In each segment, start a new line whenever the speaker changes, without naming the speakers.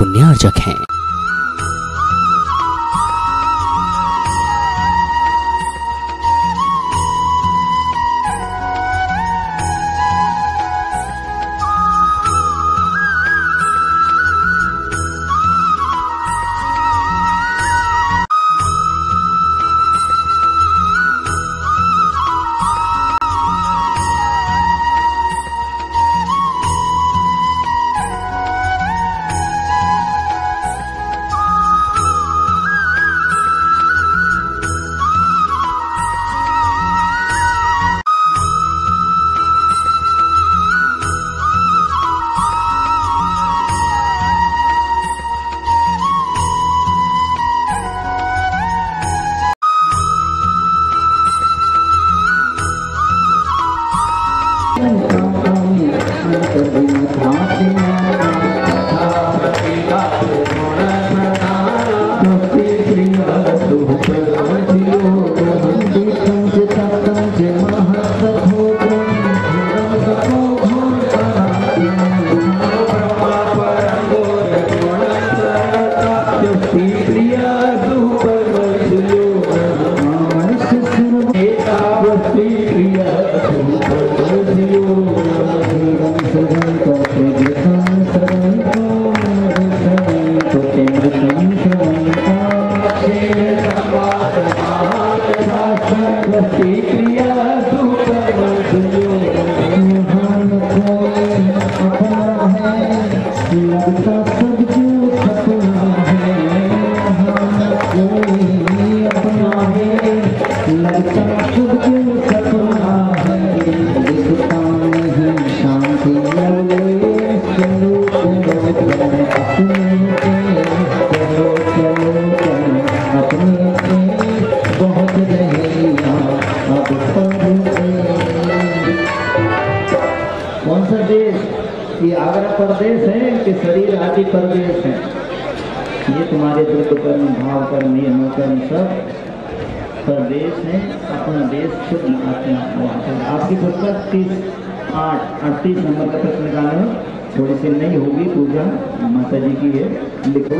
पुण्यार्जक हैं।
कौन सा देश? ये आगरा प्रदेश है कि शरीर आदि प्रदेश है? ये तुम्हारे दुर्ग कर्म भाव कर्म ये कर्म सब प्रदेश है। अपना देश खुद आत्मा। आपकी पुस्तक 38 नंबर का प्रश्न निकाले हो, थोड़ी सी नहीं होगी पूजा माता जी की है। लिखो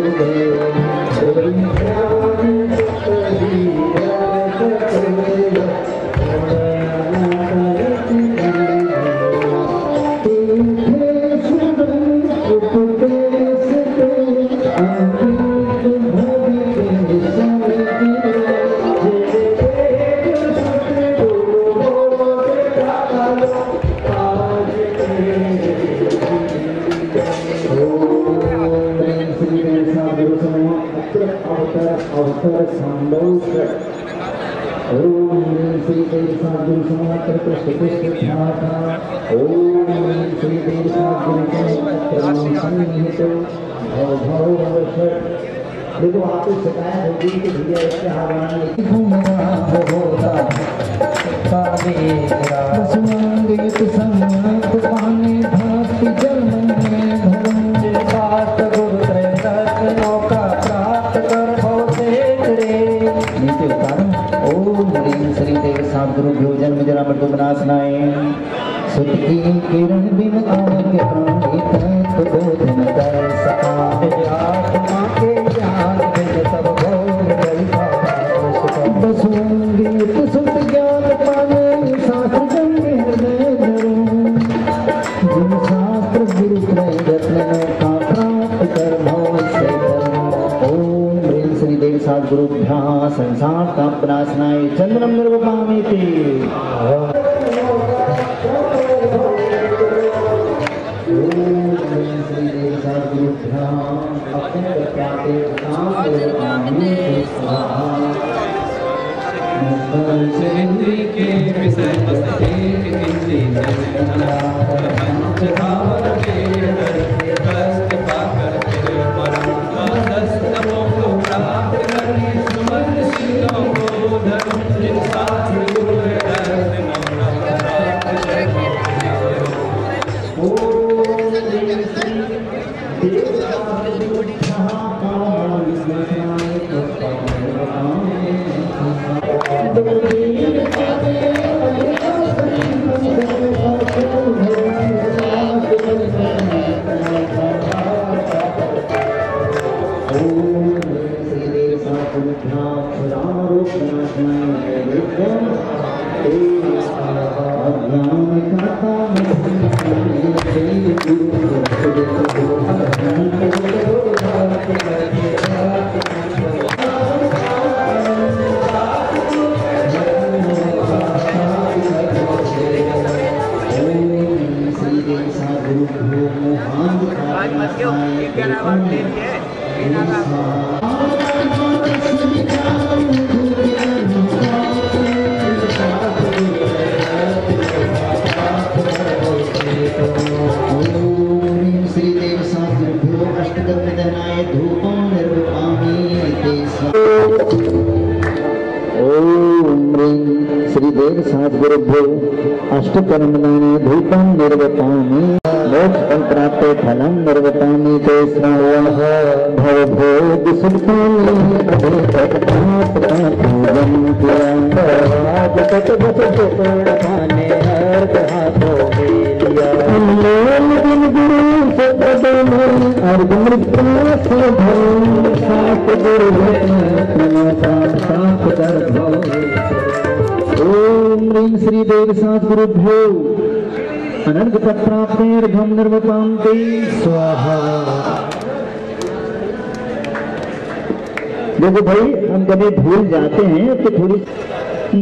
अवसर संभव ओम श्री देव साधु समात्र प्रतिष्ठित ओम श्री देव साधु सन्निहित भव अवसर। देखो आपको शिकायत होगी कि भैया इसके हवाले घूम रहा होगा पानी भांति जल में धर्म बात गुरु त्रैरत्नों का प्राप्त कर नीचे उतारो। ओम ह्रीं श्री देव सद्गुरु जन्म जरा मृत्यु विनाशनाय सुत की किरण बिन आगे प्राणित बोधन कर सका। आत्मा के ज्ञान बिन सब घोर बसुंगीत सुत ज्ञान पाने शास्त्र जन हृदय धरो। जिन शास्त्र गुरु त्रय रत्नों का प्राप्त कर भव से सद्गुरुभ्यः संसार तापनाशनाय चंद्रम निर्वपामीति। अष्टकर्मणानि धूपं निर्वपामि मोक्षं प्राप्ते फलं निर्वपामि ते श्रावण भवभोग सुखानि अभितत्तात्पूजं खाने अर्घ हाथों में लिया अर्घ मृत्यु सात गुरु सात कर ओम ह्रीं श्रीदेव सद्गुरुभ्यो अनर्घ प्राप्तेर्घं निर्वपान्ते स्वाहा। देखो भाई, हम कभी भूल जाते हैं तो थोड़ी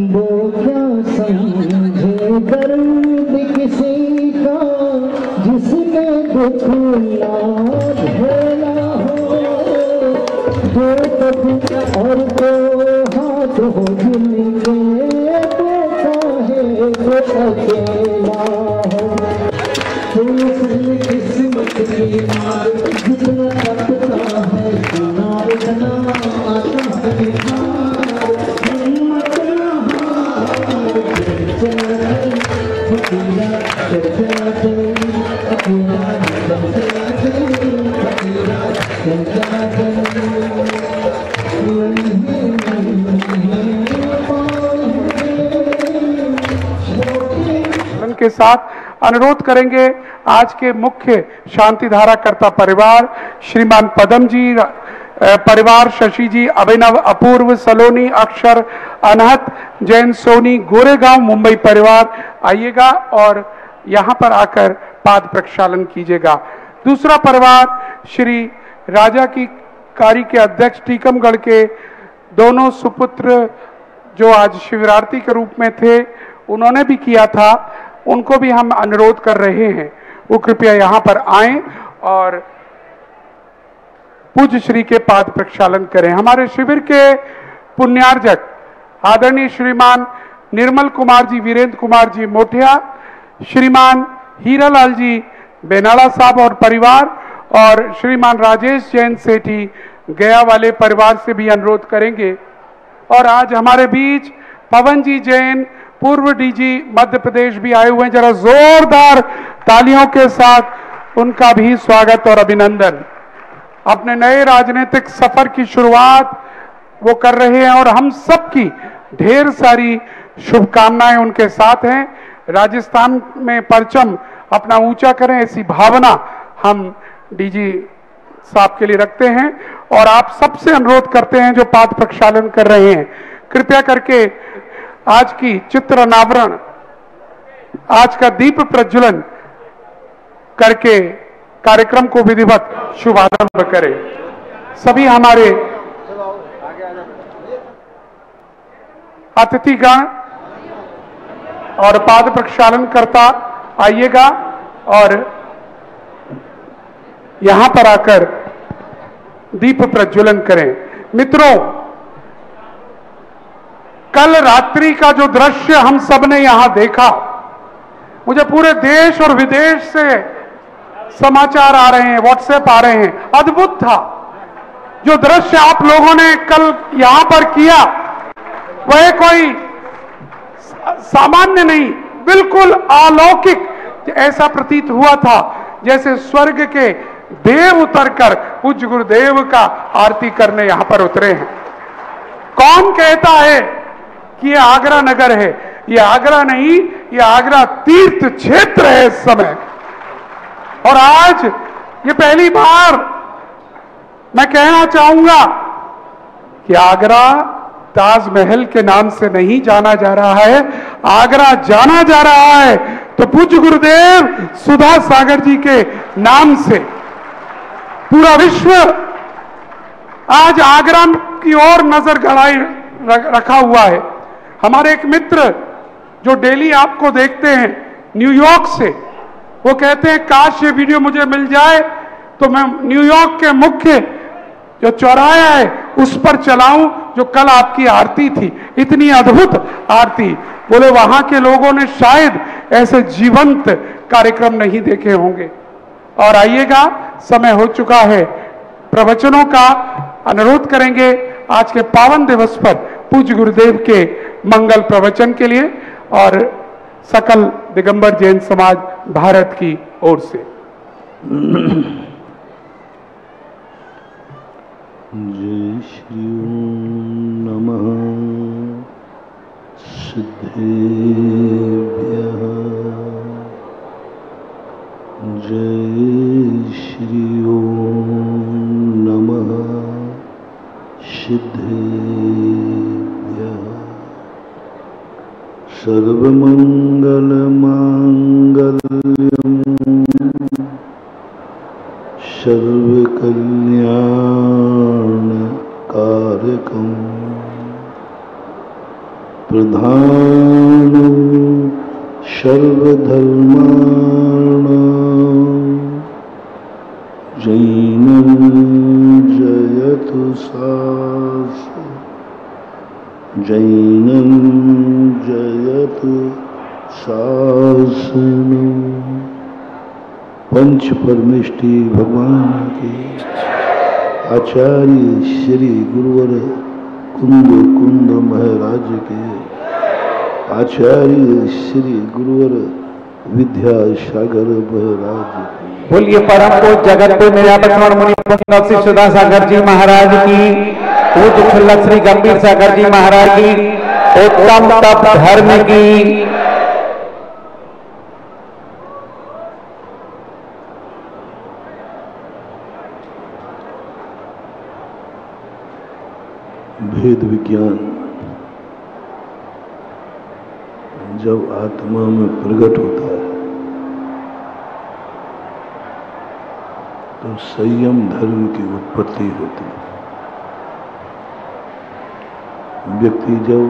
वो क्या समझे दर्द किसी का जिसके दुख ना झेला हो, जो कभी और को हाथ हो जिनके अकेला हो किस्मत की मार जितना रखता है सुनार जना आता है
के साथ अनुरोध करेंगे आज के मुख्य शांति धारा कर्ता परिवार श्रीमान पदम जी परिवार, शशि जी, अभिनव, अपूर्व, सलोनी, अक्षर, अनहत, जैन, सोनी, गोरेगांव मुंबई परिवार आइएगा और यहां पर आकर पाद प्रक्षालन कीजिएगा। दूसरा परिवार श्री राजा की कारी के अध्यक्ष टीकमगढ़ के दोनों सुपुत्र जो आज शिवरात्रि के रूप में थे, उन्होंने भी किया था, उनको भी हम अनुरोध कर रहे हैं वो कृपया यहां पर आएं और पूज्य श्री के पाद प्रक्षालन करें। हमारे शिविर के पुण्यार्जक आदरणीय श्रीमान निर्मल कुमार जी, वीरेंद्र कुमार जी मोटिया, श्रीमान हीरालाल जी बेनाला साहब और परिवार, और श्रीमान राजेश जैन सेठी गया वाले परिवार से भी अनुरोध करेंगे। और आज हमारे बीच पवन जी जैन पूर्व डीजी मध्य प्रदेश भी आए हुए हैं, जरा जोरदार तालियों के साथ उनका भी स्वागत और अभिनंदन। अपने नए राजनीतिक सफर की शुरुआत वो कर रहे हैं और हम सबकी ढेर सारी शुभकामनाएं उनके साथ हैं। राजस्थान में परचम अपना ऊंचा करें, ऐसी भावना हम डीजी साहब के लिए रखते हैं और आप सबसे अनुरोध करते हैं जो पाद प्रक्षालन कर रहे हैं, कृपया करके आज की चित्र अनावरण, आज का दीप प्रज्वलन करके कार्यक्रम को विधिवत शुभारंभ करें। सभी हमारे अतिथिगण और पाद प्रक्षालन करता आइएगा और यहां पर आकर दीप प्रज्वलन करें। मित्रों, कल रात्रि का जो दृश्य हम सब ने यहां देखा, मुझे पूरे देश और विदेश से समाचार आ रहे हैं, व्हाट्सएप आ रहे हैं, अद्भुत था। जो दृश्य आप लोगों ने कल यहां पर किया वह कोई सामान्य नहीं, बिल्कुल अलौकिक। ऐसा प्रतीत हुआ था जैसे स्वर्ग के देव उतरकर पूज्य गुरुदेव का आरती करने यहां पर उतरे हैं। कौन कहता है कि ये आगरा नगर है? ये आगरा नहीं, ये आगरा तीर्थ क्षेत्र है इस समय। और आज ये पहली बार मैं कहना चाहूंगा कि आगरा ताजमहल के नाम से नहीं जाना जा रहा है, आगरा जाना जा रहा है तो पूज्य गुरुदेव सुधा सागर जी के नाम से। पूरा विश्व आज आगरा की ओर नजर गड़ाई रखा हुआ है। हमारे एक मित्र जो डेली आपको देखते हैं न्यूयॉर्क से, वो कहते हैं काश ये वीडियो मुझे मिल जाए तो मैं न्यूयॉर्क के मुख्य जो चौराहा है उस पर चलाऊं जो कल आपकी आरती थी, इतनी अद्भुत आरती। बोले वहां के लोगों ने शायद ऐसे जीवंत कार्यक्रम नहीं देखे होंगे। और आइएगा, समय हो चुका है, प्रवचनों का अनुरोध करेंगे आज के पावन दिवस पर पूज्य गुरुदेव के मंगल प्रवचन के लिए और सकल दिगंबर जैन समाज भारत की ओर से।
जय श्री ओम नमः सिद्धेभ्यः। जय श्री ओम नमः सिद्धेभ्यः। सर्वमंगलमांगल्यं सर्वकल्याणकारकम् प्रधानं सर्वधर्माणां जैनं जयतु शास्त्रं जैनं जयतु शासनम्। पंच परमेष्टि भगवान के आचार्य श्री गुरुवर कुंद महाराज के आचार्य श्री गुरुवर विद्यासागर महाराज के।
बोलिए परम पूज्य जगत पे मेरा पटवार मुनि पुण्य श्री सुधा सागर जी महाराज की, पूज्य क्षुल्लक श्री गंभीर सागर जी महाराज की, उत्तम तप धर्म की।
भेद विज्ञान जब आत्मा में प्रकट होता है तो संयम धर्म की उत्पत्ति होती है। व्यक्ति जब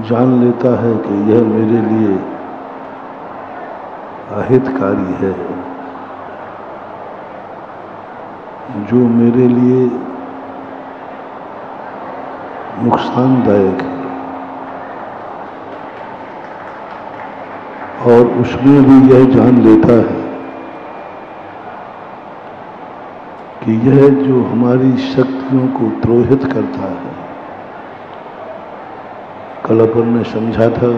जान लेता है कि यह मेरे लिए अहितकारी है, जो मेरे लिए नुकसानदायक है, और उसमें भी यह जान लेता है कि यह जो हमारी शक्तियों को द्रोहित करता है। कल अपन ने समझा था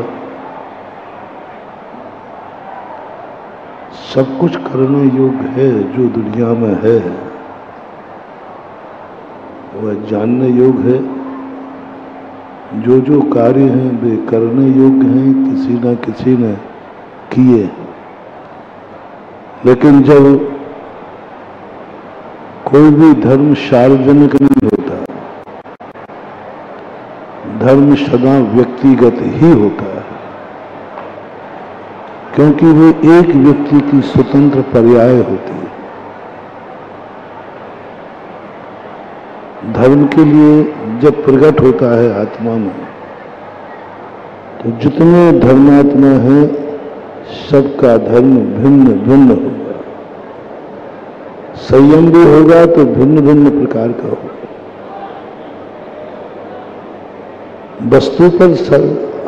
सब कुछ करने योग्य है जो दुनिया में है, वह जानने योग्य है। जो जो कार्य हैं वे करने योग्य हैं, किसी न किसी ने किए। लेकिन जब कोई भी धर्म सार्वजनिक नहीं होता, धर्म सदा व्यक्तिगत ही होता है, क्योंकि वो एक व्यक्ति की स्वतंत्र पर्याय होती है। धर्म के लिए जब प्रकट होता है आत्मा में, तो जितने धर्मात्मा हैं सबका धर्म भिन्न भिन्न होगा। संयम भी होगा तो भिन्न भिन्न प्रकार का होगा। वस्तु पर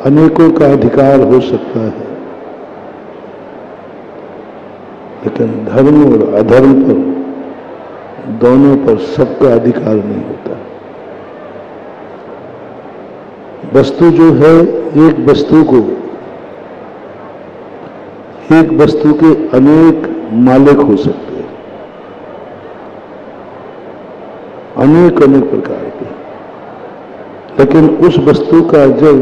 अनेकों का अधिकार हो सकता है, लेकिन धर्म और अधर्म पर, दोनों पर सबका अधिकार नहीं होता। वस्तु जो है, एक वस्तु के अनेक मालिक हो सकते हैं, अनेक प्रकार के। लेकिन उस वस्तु का जब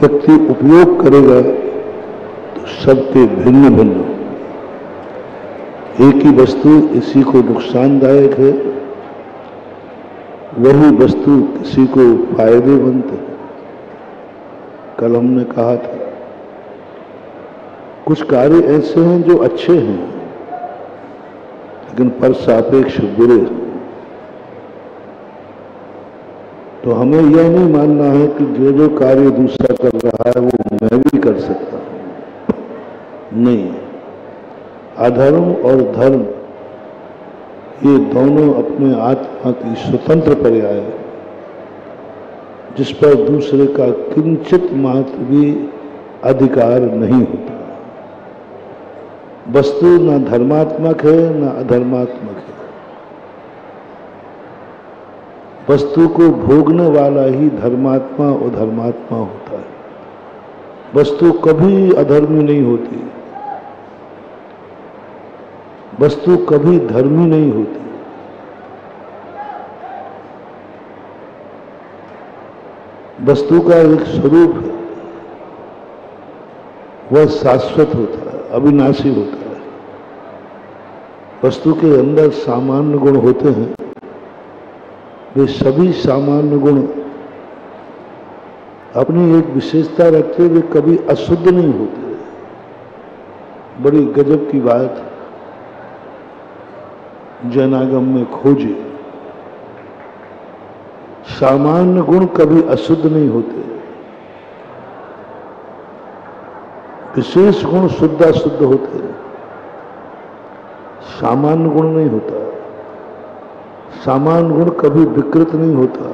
व्यक्ति उपयोग करेगा तो सबके भिन्न भिन्न। एक ही वस्तु इसी को नुकसानदायक है, वही वस्तु किसी को फायदेमंद है। कल हमने कहा था कुछ कार्य ऐसे हैं जो अच्छे हैं लेकिन पर सापेक्ष बुरे हैं। तो हमें यह नहीं मानना है कि जो कार्य दूसरा कर रहा है वो मैं भी कर सकता हूं। नहीं, अधर्म और धर्म ये दोनों अपने आत्मा की स्वतंत्र पर्याय है, जिस पर दूसरे का किंचित मात्र भी अधिकार नहीं होता। वस्तु न धर्मात्मक है न अधर्मात्मक है। वस्तु को भोगने वाला ही धर्मात्मा और धर्मात्मा होता है। वस्तु कभी अधर्मी नहीं होती, वस्तु कभी धर्मी नहीं होती। वस्तु का एक स्वरूप है, वह शाश्वत होता है, अविनाशी होता है। वस्तु के अंदर सामान्य गुण होते हैं, वे सभी सामान्य गुण अपनी एक विशेषता रखते हुए कभी अशुद्ध नहीं होते। बड़ी गजब की बात जैनागम में खोजे, सामान्य गुण कभी अशुद्ध नहीं होते, विशेष गुण शुद्ध अशुद्ध होते हैं, सामान्य गुण नहीं होता। सामान्य गुण कभी विकृत नहीं होता।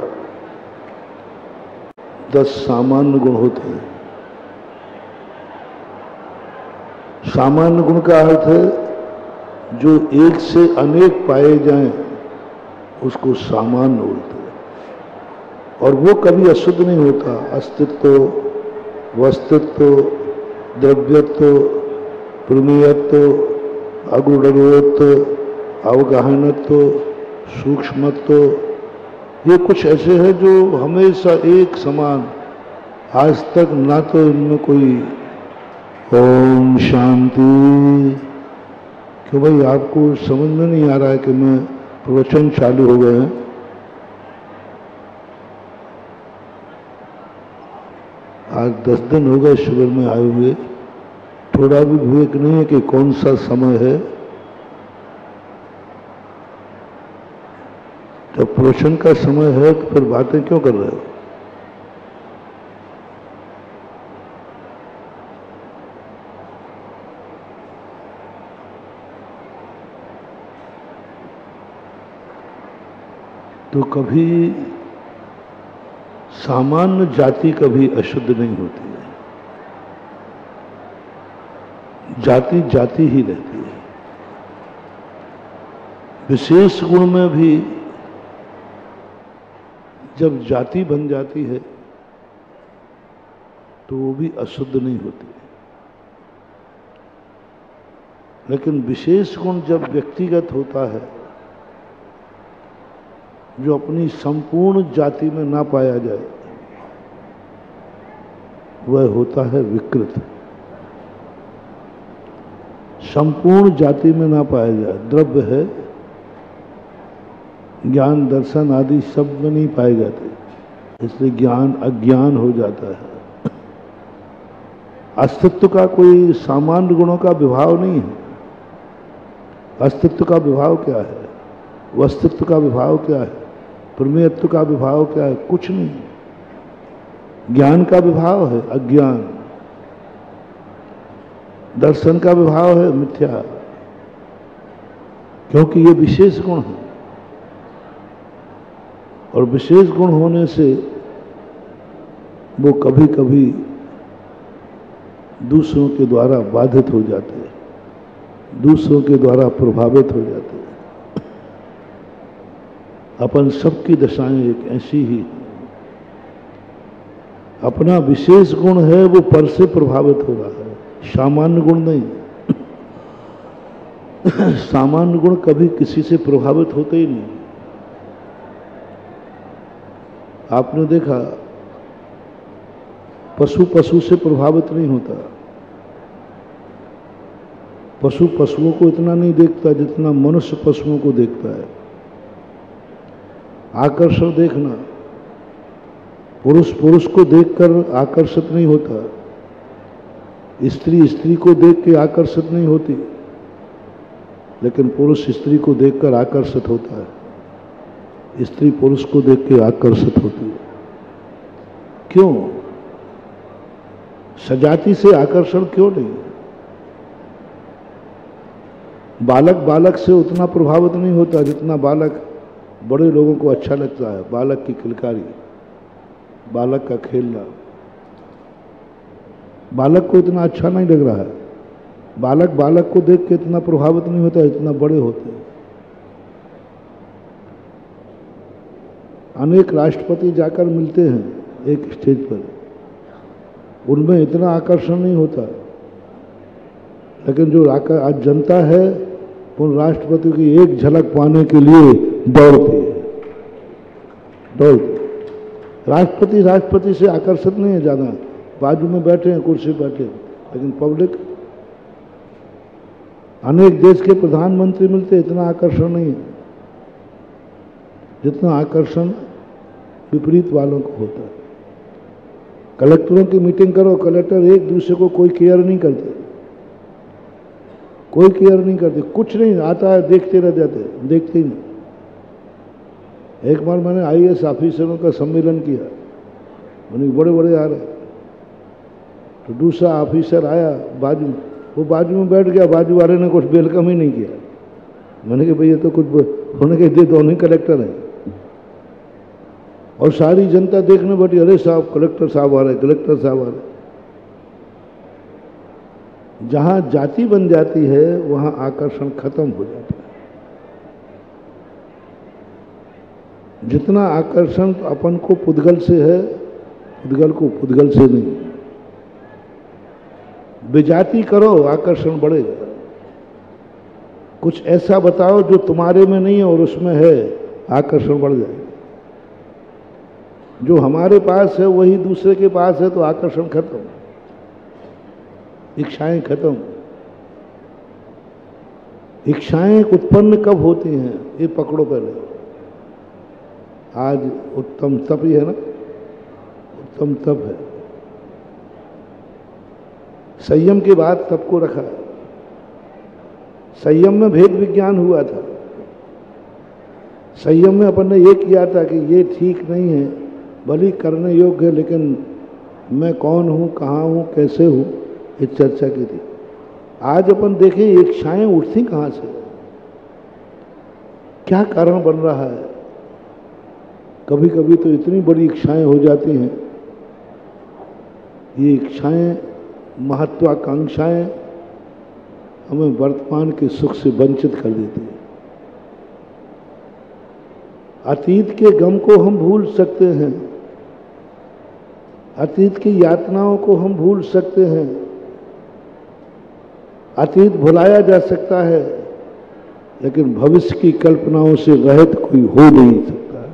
10 सामान्य गुण होते हैं। सामान्य गुण का अर्थ है जो एक से अनेक पाए जाएं उसको सामान्य बोलते हैं। और वो कभी अशुद्ध नहीं होता। अस्तित्व, वस्तुत्व, द्रव्यत्व, प्रमेयत्व, अगुणत्व, अवगाहनत्व, सूक्ष्मत्व, ये कुछ ऐसे हैं जो हमेशा एक समान, आज तक ना तो इनमें कोई ओम शांति। क्यों भाई, आपको समझ में नहीं आ रहा है कि मैं प्रवचन चालू हो गए हैं? आज 10 दिन हो गए शिविर में आए हुए, थोड़ा भी विवेक नहीं है कि कौन सा समय है। जब प्रवचन का समय है तो फिर बातें क्यों कर रहे हो? तो कभी सामान्य जाति कभी अशुद्ध नहीं होती है। जाति जाति ही रहती है। विशेष गुण में भी जब जाति बन जाती है तो वो भी अशुद्ध नहीं होती। लेकिन विशेष गुण जब व्यक्तिगत होता है, जो अपनी संपूर्ण जाति में ना पाया जाए, वह होता है विकृत। संपूर्ण जाति में ना पाया जाए, द्रव्य है, ज्ञान दर्शन आदि सब में नहीं पाए जाते, इसलिए ज्ञान अज्ञान हो जाता है। अस्तित्व का कोई सामान्य गुणों का विभाव नहीं है। अस्तित्व का विभाव क्या है? वस्तुत्व का विभाव क्या है? प्रमेयत्व का विभाव क्या है? कुछ नहीं। ज्ञान का विभाव है अज्ञान, दर्शन का विभाव है मिथ्या, क्योंकि ये विशेष गुण है। और विशेष गुण होने से वो कभी कभी दूसरों के द्वारा बाधित हो जाते हैं, दूसरों के द्वारा प्रभावित हो जाते हैं। अपन सबकी दशाएं एक ऐसी ही, अपना विशेष गुण है वो पर से प्रभावित हो रहा है, सामान्य गुण नहीं। सामान्य गुण कभी किसी से प्रभावित होते ही नहीं। आपने देखा पशु पशु से प्रभावित नहीं होता, पशु पशुओं को इतना नहीं देखता जितना मनुष्य पशुओं को देखता है। आकर्षण देखना, पुरुष पुरुष को देखकर आकर्षित नहीं होता, स्त्री स्त्री को देख के आकर्षित नहीं होती, लेकिन पुरुष स्त्री को देखकर आकर्षित होता है, स्त्री पुरुष को देख के आकर्षित होती है। क्यों? सजाति से आकर्षण क्यों नहीं? बालक बालक से उतना प्रभावित नहीं होता जितना बालक बड़े लोगों को अच्छा लगता है। बालक की किलकारी, बालक का खेलना बालक को इतना अच्छा नहीं लग रहा है। बालक बालक को देख के इतना प्रभावित नहीं होता इतना बड़े होते हैं। अनेक राष्ट्रपति जाकर मिलते हैं एक स्टेज पर, उनमें इतना आकर्षण नहीं होता, लेकिन जो आज जनता है उन राष्ट्रपति की एक झलक पाने के लिए दौड़ती है। राष्ट्रपति से आकर्षित नहीं है ज़्यादा, बाजू में बैठे हैं, कुर्सी बैठे हैं, लेकिन पब्लिक, अनेक देश के प्रधानमंत्री मिलते इतना आकर्षण नहीं है जितना आकर्षण विपरीत वालों को होता है। कलेक्टरों की मीटिंग करो, कलेक्टर एक दूसरे को कोई केयर नहीं करते, कोई केयर नहीं करते, कुछ नहीं आता है, देखते रह जाते, देखते ही नहीं। एक बार मैंने आईएएस ऑफिसरों का सम्मेलन किया, उन्हें बड़े बड़े आ रहे, तो दूसरा ऑफिसर आया बाजू, वो बाजू में बैठ गया, बाजू वाले ने कुछ वेलकम ही नहीं किया। मैंने कहा भैया तो कुछ होने के दे, दोनों ही कलेक्टर हैं। और सारी जनता देखने बैठी, अरे साहब कलेक्टर साहब आ रहे, कलेक्टर साहब आ रहे। जहां जाति बन जाती है वहां आकर्षण खत्म हो जाता है। जितना आकर्षण अपन को पुद्गल से है, पुद्गल को पुद्गल से नहीं। विजाति करो, आकर्षण बढ़ेगा। कुछ ऐसा बताओ जो तुम्हारे में नहीं है और उसमें है, आकर्षण बढ़ जाएगा। जो हमारे पास है वही दूसरे के पास है तो आकर्षण खत्म, इच्छाएं खत्म। इच्छाएं उत्पन्न कब होती हैं ये पकड़ो पहले। आज उत्तम तप ही है ना, उत्तम तप है। संयम के बाद तप को रखा है। संयम में भेद विज्ञान हुआ था। संयम में अपन ने ये किया था कि ये ठीक नहीं है, भली करने योग्य है, लेकिन मैं कौन हूँ, कहाँ हूँ, कैसे हूँ, ये चर्चा की थी। आज अपन देखें इच्छाएं उठती कहाँ से, क्या कारण बन रहा है। कभी कभी तो इतनी बड़ी इच्छाएं हो जाती हैं, ये इच्छाएं, महत्वाकांक्षाएं हमें वर्तमान के सुख से वंचित कर देती है। अतीत के गम को हम भूल सकते हैं, अतीत की यातनाओं को हम भूल सकते हैं, अतीत भुलाया जा सकता है, लेकिन भविष्य की कल्पनाओं से रहित कोई हो नहीं सकता है।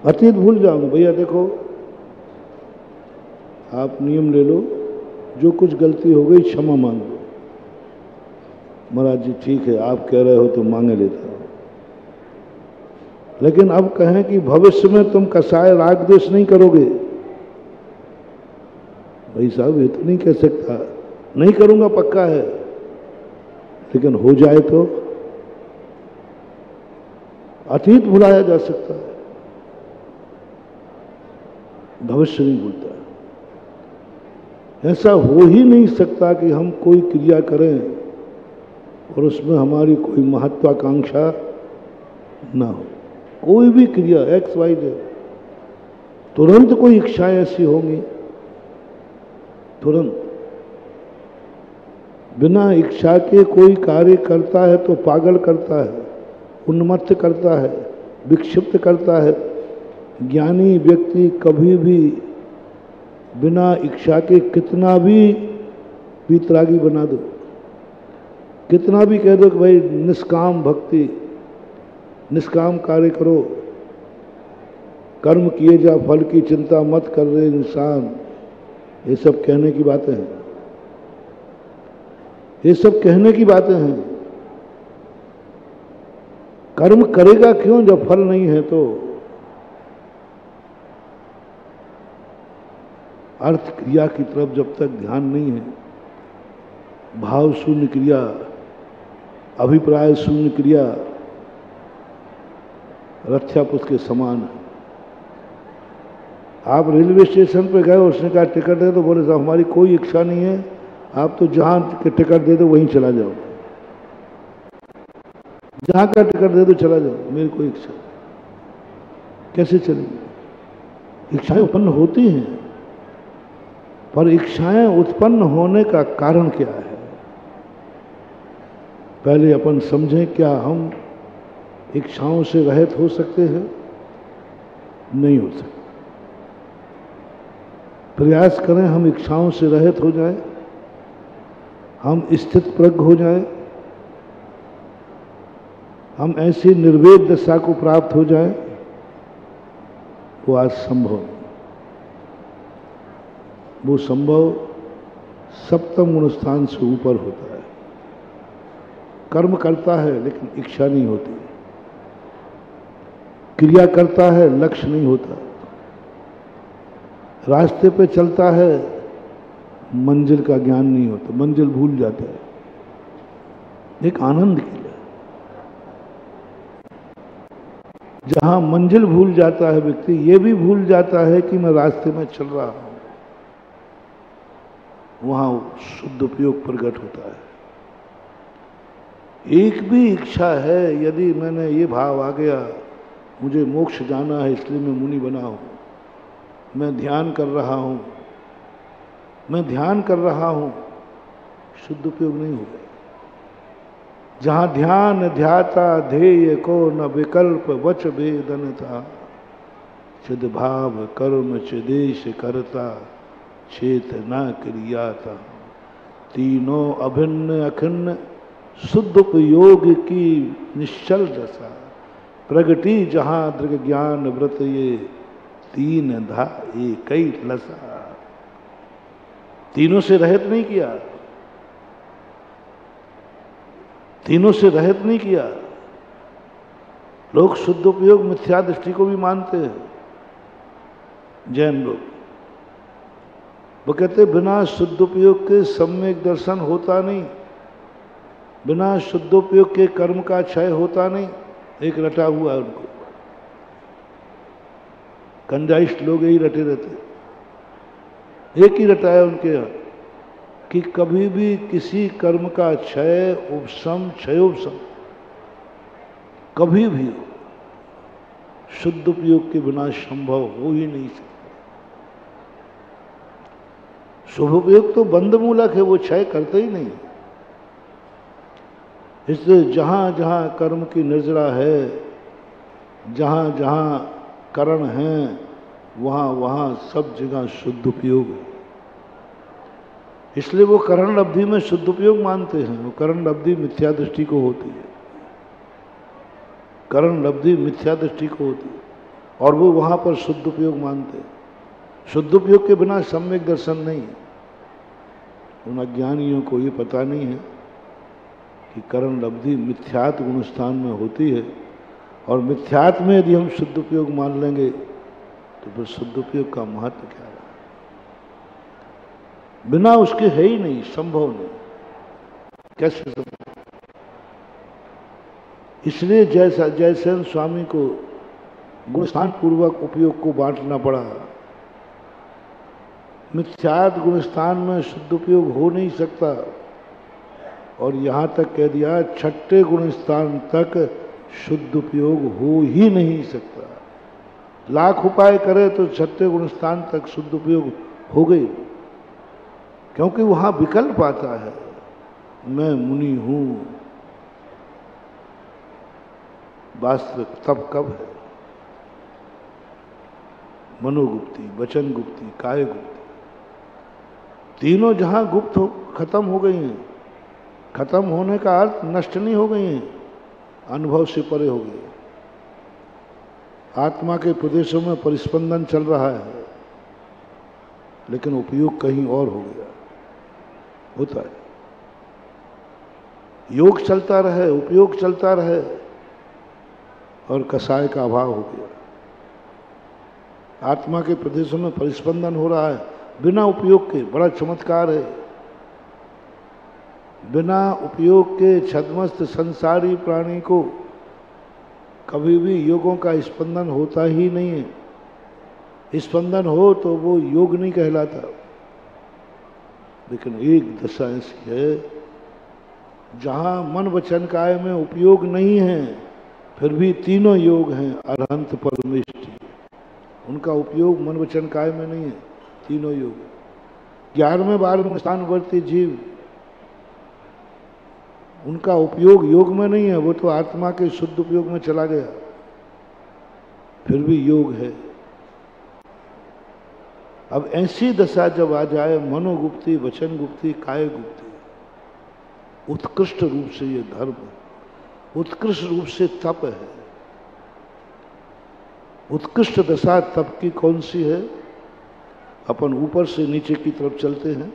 अतीत भूल जाओगे भैया, देखो आप नियम ले लो, जो कुछ गलती हो गई क्षमा मांगो। महाराज जी ठीक है, आप कह रहे हो तो मांगे लेता हूं, लेकिन अब कहें कि भविष्य में तुम कसाय राग द्वेष नहीं करोगे। भाई साहब ये तो नहीं कह सकता, नहीं करूंगा पक्का है, लेकिन हो जाए तो। अतीत भुलाया जा सकता है, भविष्य नहीं भूलता है। ऐसा हो ही नहीं सकता कि हम कोई क्रिया करें और उसमें हमारी कोई महत्वाकांक्षा ना हो। कोई भी क्रिया एक्स वाई जेड, तुरंत कोई इच्छाएं ऐसी होंगी, तुरंत। बिना इच्छा के कोई कार्य करता है तो पागल करता है, उन्मत्त करता है, विक्षिप्त करता है। ज्ञानी व्यक्ति कभी भी बिना इच्छा के कितना भी वीतरागी बना दो, कितना भी कह दो कि भाई निष्काम भक्ति, निष्काम कार्य करो, कर्म किए जा, फल की चिंता मत कर रहे इंसान, ये सब कहने की बातें हैं। ये सब कहने की बातें हैं। कर्म करेगा क्यों जब फल नहीं है? तो अर्थ क्रिया की तरफ जब तक ध्यान नहीं है, भाव शून्य क्रिया, अभिप्राय शून्य क्रिया रथ्यापुष्प के समान है। आप रेलवे स्टेशन पे गए, उसने कहा टिकट दे, तो बोले साहब हमारी कोई इच्छा नहीं है, आप तो जहां के टिकट दे दो वहीं चला जाओ, जहां का टिकट दे दो चला जाओ, मेरी कोई इच्छा नहीं। कैसे चलेगी? इच्छाएं उत्पन्न होती हैं, पर इच्छाएं उत्पन्न होने का कारण क्या है? पहले अपन समझें, क्या हम इच्छाओं से रहित हो सकते हैं? नहीं हो सकते। प्रयास करें हम इच्छाओं से रहित हो जाएं, हम स्थित प्रज्ञ हो जाएं, हम ऐसी निर्वेद दशा को प्राप्त हो जाएं, वो आज संभव नहीं। वो संभव सप्तम गुण स्थान से ऊपर होता है। कर्म करता है लेकिन इच्छा नहीं होती, क्रिया करता है लक्ष्य नहीं होता, रास्ते पे चलता है मंजिल का ज्ञान नहीं होता, मंजिल भूल जाता है। एक आनंद के लिए जहां मंजिल भूल जाता है व्यक्ति, ये भी भूल जाता है कि मैं रास्ते में चल रहा हूं, वहां शुद्ध उपयोग प्रकट होता है। एक भी इच्छा है, यदि मैंने ये भाव आ गया मुझे मोक्ष जाना है इसलिए मैं मुनि बना हूं, मैं ध्यान कर रहा हूं, मैं ध्यान कर रहा हूं, शुद्ध उपयोग नहीं होगा। जहां ध्यान ध्याता ध्येय को न विकल्प वच वेदनता, चिद भाव कर्म चिदेश करता चेतना क्रियाता, तीनों अभिन्न अखिन्न शुद्ध उपयोग की निश्चल दशा, प्रगति जहां दृग ज्ञान व्रत ये तीन धा एक लसा। तीनों से रहित नहीं किया, तीनों से रहित नहीं किया। लोग शुद्ध उपयोग मिथ्या दृष्टि को भी मानते हैं, जैन लोग। वो कहते बिना शुद्ध उपयोग के सम्यक दर्शन होता नहीं, बिना शुद्धोपयोग के कर्म का क्षय होता नहीं। एक रटा हुआ है उनको, कंजाइस्ट लोग यही रटे रहते, एक ही रटा है उनके यहाँ कि कभी भी किसी कर्म का क्षय उपशम क्षयोपशम कभी भी हो, शुद्ध उपयोग के बिना संभव हो ही नहीं सकता। शुभ उपयोग तो बंद मूलक है, वो क्षय करते ही नहीं। इसलिए जहां जहां कर्म की निर्जरा है, जहां जहां करण हैं, वहां वहां सब जगह शुद्ध उपयोग है। इसलिए वो करण लब्धि में शुद्ध उपयोग मानते हैं। वो करण लब्धि मिथ्या दृष्टि को होती है, करण लब्धि मिथ्या दृष्टि को होती है, और वो वहां पर शुद्ध उपयोग मानते हैं। शुद्ध उपयोग के बिना सम्यक दर्शन नहीं है। उन अज्ञानियों को ये पता नहीं है कि करण लब्धि मिथ्यात्व गुण स्थान में होती है, और मिथ्यात्व में यदि हम शुद्ध उपयोग मान लेंगे तो फिर शुद्ध उपयोग का महत्व क्या है? बिना उसके है ही नहीं, संभव नहीं। कैसे संभव? इसलिए जयसेन स्वामी को गुणस्थान पूर्वक उपयोग को बांटना पड़ा। मिथ्यात्व गुणस्थान में शुद्ध उपयोग हो नहीं सकता, और यहां तक कह दिया छठे गुण स्थान तक शुद्ध उपयोग हो ही नहीं सकता। लाख उपाय करे तो छठे गुण स्थान तक शुद्ध उपयोग हो गई, क्योंकि वहां विकल्प आता है। मैं मुनि हूं, वास्तविक तब कब है? मनोगुप्ति, वचन गुप्ति, काय गुप्ति, तीनों जहां गुप्त हो खत्म हो गई हैं। खत्म होने का अर्थ नष्ट नहीं हो गई हैं, अनुभव से परे हो गए। आत्मा के प्रदेशों में परिस्पंदन चल रहा है, लेकिन उपयोग कहीं और हो गया। होता है योग चलता रहे, उपयोग चलता रहे, और कसाय का अभाव हो गया। आत्मा के प्रदेशों में परिस्पंदन हो रहा है बिना उपयोग के। बड़ा चमत्कार है। बिना उपयोग के छद्मस्त संसारी प्राणी को कभी भी योगों का स्पंदन होता ही नहीं है। स्पंदन हो तो वो योग नहीं कहलाता। लेकिन एक दशा ऐसी है जहां मन वचन काया में उपयोग नहीं है, फिर भी तीनों योग हैं अरहंत परमेष्टि। उनका उपयोग मन वचन काया में नहीं है, तीनों योग। 11वें 12वें स्थानवर्ती जीव, उनका उपयोग योग में नहीं है, वो तो आत्मा के शुद्ध उपयोग में चला गया, फिर भी योग है। अब ऐसी दशा जब आ जाए, मनोगुप्ति, वचन गुप्ति, काय गुप्ति, उत्कृष्ट रूप से ये धर्म, उत्कृष्ट रूप से तप है। उत्कृष्ट दशा तप की कौन सी है? अपन ऊपर से नीचे की तरफ चलते हैं।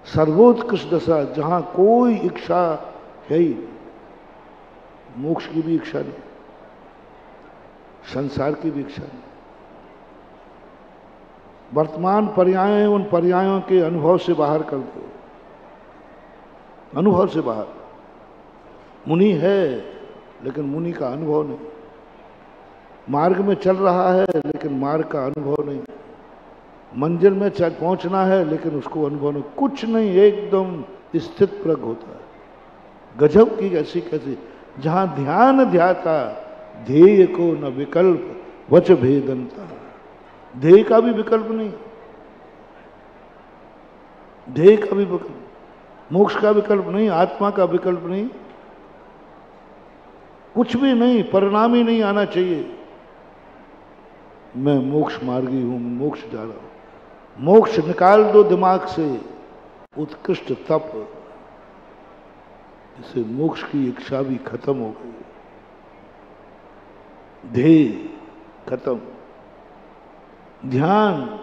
सर्वोत्कृष्ट दशा जहां कोई इच्छा है ही, मोक्ष की भी इच्छा नहीं, संसार की भी इच्छा नहीं। वर्तमान पर्याय, उन पर्यायों के अनुभव से बाहर कर दो, अनुभव से बाहर। मुनि है लेकिन मुनि का अनुभव नहीं, मार्ग में चल रहा है लेकिन मार्ग का अनुभव नहीं, मंजिल में पहुंचना है लेकिन उसको अनुभव नहीं, कुछ नहीं, एकदम स्थित प्रज्ञ होता है। गजब की ऐसी कैसी, जहां ध्यान ध्याता ध्येय को न विकल्प वच भेदंता। ध्येय का भी विकल्प नहीं, ध्येय का भी विकल्प, मोक्ष का विकल्प नहीं, आत्मा का विकल्प नहीं, कुछ भी नहीं, परिणाम ही नहीं आना चाहिए। मैं मोक्ष मार्गी हूं, मोक्ष जा रहा हूं। मोक्ष निकाल दो दिमाग से, उत्कृष्ट तप, इसे मोक्ष की इच्छा भी खत्म हो गई, ध्येय खत्म। ध्यान,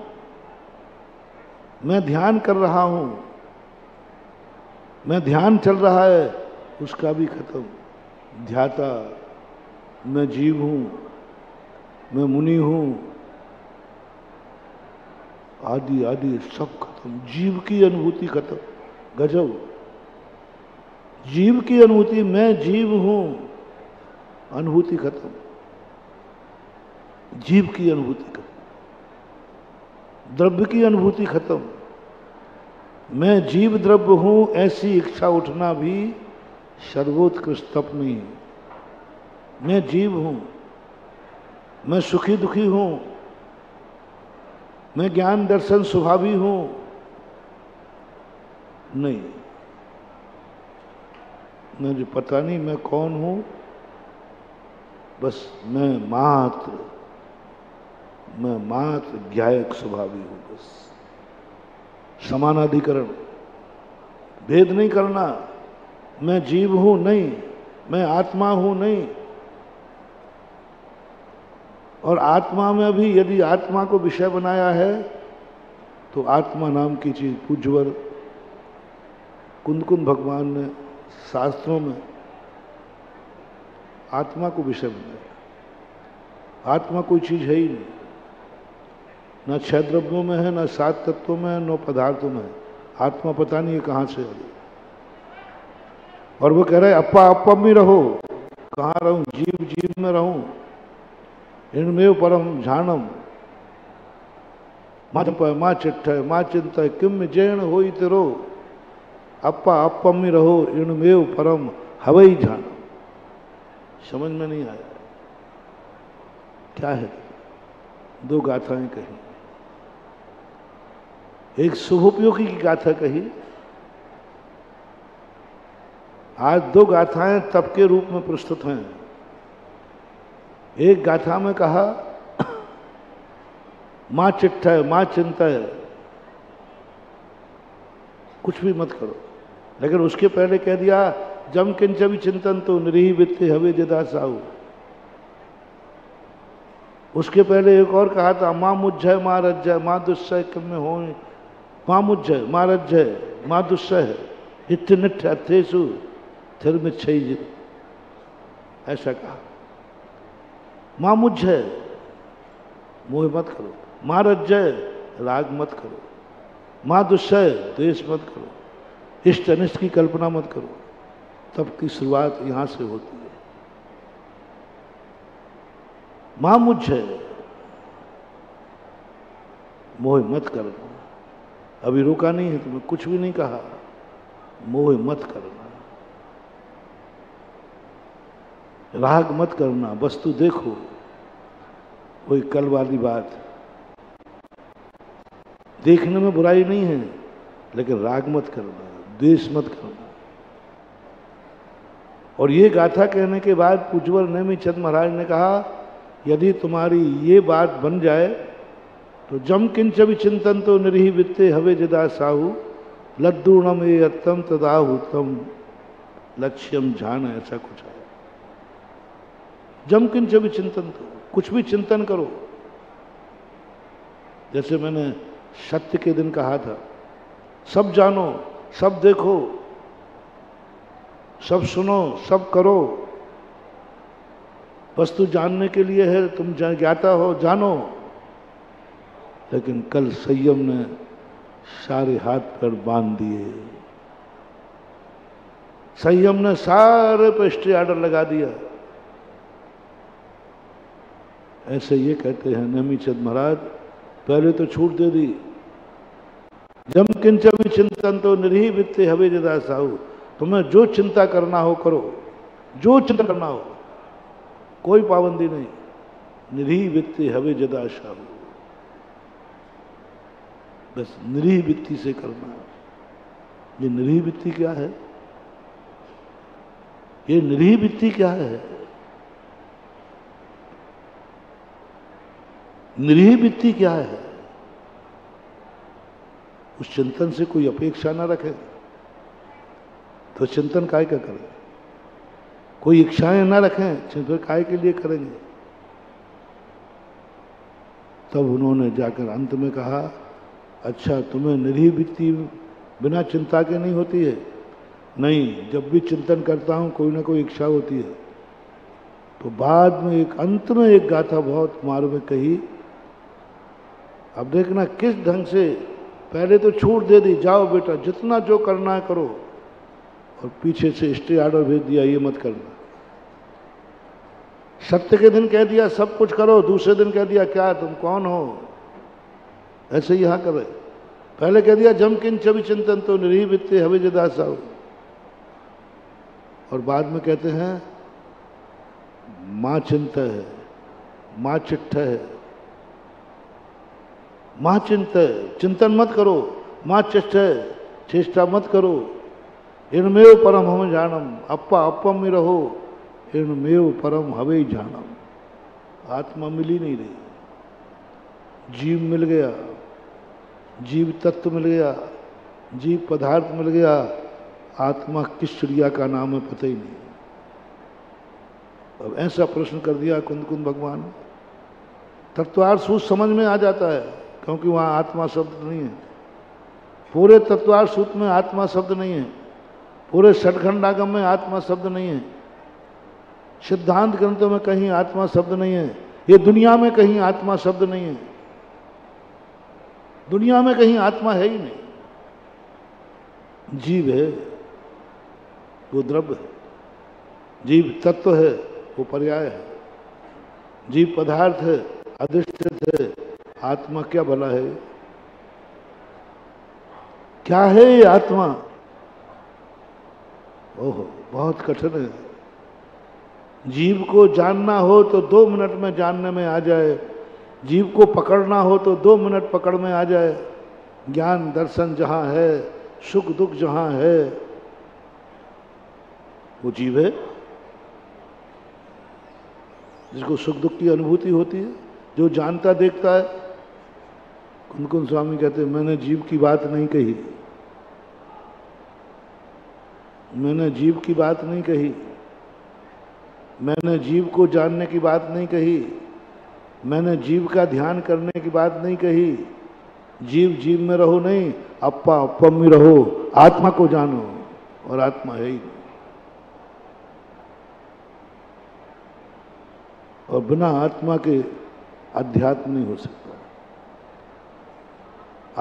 मैं ध्यान कर रहा हूं, मैं ध्यान चल रहा है, उसका भी खत्म। ध्याता, मैं जीव हूं, मैं मुनि हूं, आदि आदि सब खत्म। जीव की अनुभूति खत्म। गजब, जीव की अनुभूति, मैं जीव हूं, अनुभूति खत्म। जीव की अनुभूति खत्म, द्रव्य की अनुभूति खत्म। मैं जीव द्रव्य हूं, ऐसी इच्छा उठना भी सर्वोत्कृष्ट तप नहीं है। मैं जीव हूं, मैं सुखी दुखी हूं, मैं ज्ञान दर्शन स्वभावी हूं, नहीं, मुझे पता नहीं मैं कौन हूं, बस मैं मात्र ज्ञायक स्वभावी हूं। बस समानाधिकरण, भेद नहीं करना। मैं जीव हूं नहीं, मैं आत्मा हूं नहीं। और आत्मा में भी यदि आत्मा को विषय बनाया है तो आत्मा नाम की चीज, पूज्यवर कुंद भगवान ने शास्त्रों में आत्मा को विषय बनाया। आत्मा कोई चीज है ही नहीं, न 6 द्रव्यों में है, न 7 तत्वों में है, न पदार्थों में है। आत्मा पता नहीं है कहां से आई। और वो कह रहे अप्पा अप्पा में रहो, कहाँ रहूं? जीव जीव में रहूं। इनमें परम झानम माँ चिट्ठ माँ चिंता किम जैन हो तेरो। अप्पा अप्पम में रहो, इनमेव परम हवई झानम। समझ में नहीं आया क्या है। 2 गाथाएं कही, एक शुभोपयोगी की गाथा कही। आज 2 गाथाएं तप के रूप में प्रस्तुत हैं। एक गाथा में कहा मां चिट्ठ है, मां चिंता है, कुछ भी मत करो। लेकिन उसके पहले कह दिया जम किंच भी चिंतन तो निरीह वित्ते हवे जदा साहू। उसके पहले एक और कहा था मां मुझ्झय मां रज्जय मां दुस्सह किम में हो। मां मुझ्झय मां रज्जय मां दुस्सह है, इतनिठ अथेसु थिर में छई, ऐसा कहा। मां मुझ है, मोह मत करो। मां रज्जय, राग मत करो। मां दुष्य, द्वेष मत करो। इष्ट अनिष्ट की कल्पना मत करो। तब की शुरुआत यहां से होती है। मां मुझ है, मोह मत करना। अभी रोका नहीं है, तुम्हें कुछ भी नहीं कहा। मोह मत करना, राग मत करना, वस्तु देखो। वही कल वाली बात, देखने में बुराई नहीं है, लेकिन राग मत करना, द्वेष मत करना। और ये गाथा कहने के बाद पूज्यवर नेमिचंद महाराज ने कहा, यदि तुम्हारी ये बात बन जाए तो जम किंच विचिंतन तो निरीह वित्ते हवे जदा साहू लद्दूणम ये अत्तम तदाहु तम लक्ष्यम जान, ऐसा कुछ है। जम किंच विचिंतन तो, कुछ भी चिंतन करो। जैसे मैंने सत्य के दिन कहा था, सब जानो, सब देखो, सब सुनो, सब करो। वस्तु जानने के लिए है, तुम ज्ञाता हो, जानो। लेकिन कल संयम ने सारे हाथ पैर बांध दिए। संयम ने सारे पे स्टे ऑर्डर लगा दिया। ऐसे ये कहते हैं नेमिचंद महाराज, पहले तो छूट दे दी। जम किंच विचिंतन तो निरीह वित्ते हवे जदा साहू, तुम्हें जो चिंता करना हो करो, जो चिंता करना हो, कोई पाबंदी नहीं। निरीह वित्ते हवे जदा साहू, बस निरीह वित्ती से करना। ये निरीह वित्ती क्या है? ये निरीह वित्ती क्या है? निरीह वित्ती क्या है? उस चिंतन से कोई अपेक्षा ना रखे तो चिंतन काय का करें। कोई इच्छाएं ना रखें, चिंतन काय के लिए करेंगे। तब उन्होंने जाकर अंत में कहा, अच्छा तुम्हें निरीह वित्ती बिना चिंता के नहीं होती है? नहीं, जब भी चिंतन करता हूं कोई ना कोई इच्छा होती है। तो बाद में एक अंत में एक गाथा बहुत मार में कही। अब देखना किस ढंग से, पहले तो छूट दे दी, जाओ बेटा जितना जो करना है करो, और पीछे से स्टे ऑर्डर भेज दिया, ये मत करना। सत्य के दिन कह दिया सब कुछ करो, दूसरे दिन कह दिया क्या तुम कौन हो। ऐसे यहां कर रहे। पहले कह दिया जम किंच विचिंतन तो निरीह वित्ते हवे जदा साहू, और बाद में कहते हैं मां चिंता है, मां चिट्ठ है। मां चिंता है, चिंतन मत करो। मां चिट्ठ है, चेष्टा मत करो। इनमेव परम हम जानम, अप्पा अपम में रहो। इनमेव परम हवे जानम। आत्मा मिल ही नहीं रही। जीव मिल गया, जीव तत्व मिल गया, जीव पदार्थ मिल गया। आत्मा किस चिड़िया का नाम है पता ही नहीं। अब ऐसा प्रश्न कर दिया कुंद कुंद भगवान ने। तत्वार्थ सूत्र समझ में आ जाता है, क्योंकि वहां आत्मा शब्द नहीं है। पूरे तत्वार्थ सूत्र में आत्मा शब्द नहीं है। पूरे षटखंडागम में आत्मा शब्द नहीं है। सिद्धांत ग्रंथों में कहीं आत्मा शब्द नहीं है। ये दुनिया में कहीं आत्मा शब्द नहीं है। दुनिया में कहीं आत्मा है ही नहीं। जीव है, वो द्रव्य है। जीव तत्व है, वो पर्याय है। जीव पदार्थ है, अधिष्ठित है। आत्मा क्या भला है? क्या है ये आत्मा? ओहो, बहुत कठिन है। जीव को जानना हो तो 2 मिनट में जानने में आ जाए। जीव को पकड़ना हो तो 2 मिनट पकड़ में आ जाए। ज्ञान दर्शन जहां है, सुख दुख जहां है, वो जीव है। जिसको सुख दुख की अनुभूति होती है, जो जानता देखता है। कुंद स्वामी कहते हैं मैंने जीव की बात नहीं कही, मैंने जीव की बात नहीं कही, मैंने जीव को जानने की बात नहीं कही, मैंने जीव का ध्यान करने की बात नहीं कही। जीव जीव में रहो नहीं, अप्पा अप्पम में रहो, आत्मा को जानो। और आत्मा है ही नहीं। और बिना आत्मा के अध्यात्म नहीं हो सकता।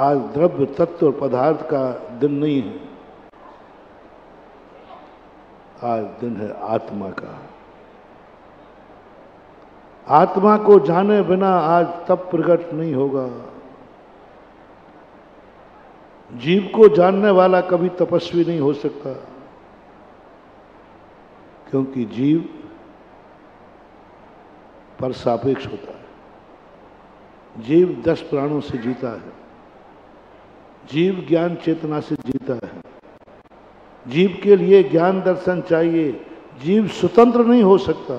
आज द्रव्य तत्व और पदार्थ का दिन नहीं है, आज दिन है आत्मा का। आत्मा को जाने बिना आज तप प्रकट नहीं होगा। जीव को जानने वाला कभी तपस्वी नहीं हो सकता, क्योंकि जीव पर सापेक्ष होता है। जीव 10 प्राणों से जीता है, जीव ज्ञान चेतना से जीता है। जीव के लिए ज्ञान दर्शन चाहिए, जीव स्वतंत्र नहीं हो सकता।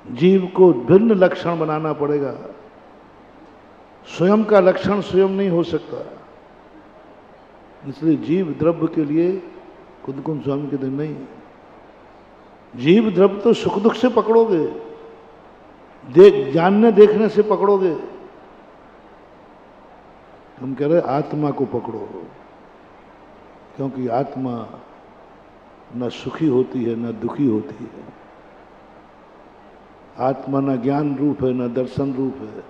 जीव को भिन्न लक्षण बनाना पड़ेगा, स्वयं का लक्षण स्वयं नहीं हो सकता। इसलिए जीव द्रव्य के लिए कुंदकुंद स्वामी के दिन नहीं। जीव द्रव्य तो सुख दुख से पकड़ोगे, जानने देखने से पकड़ोगे। हम कह रहे आत्मा को पकड़ो, क्योंकि आत्मा न सुखी होती है न दुखी होती है। आत्मा न ज्ञान रूप है न दर्शन रूप है।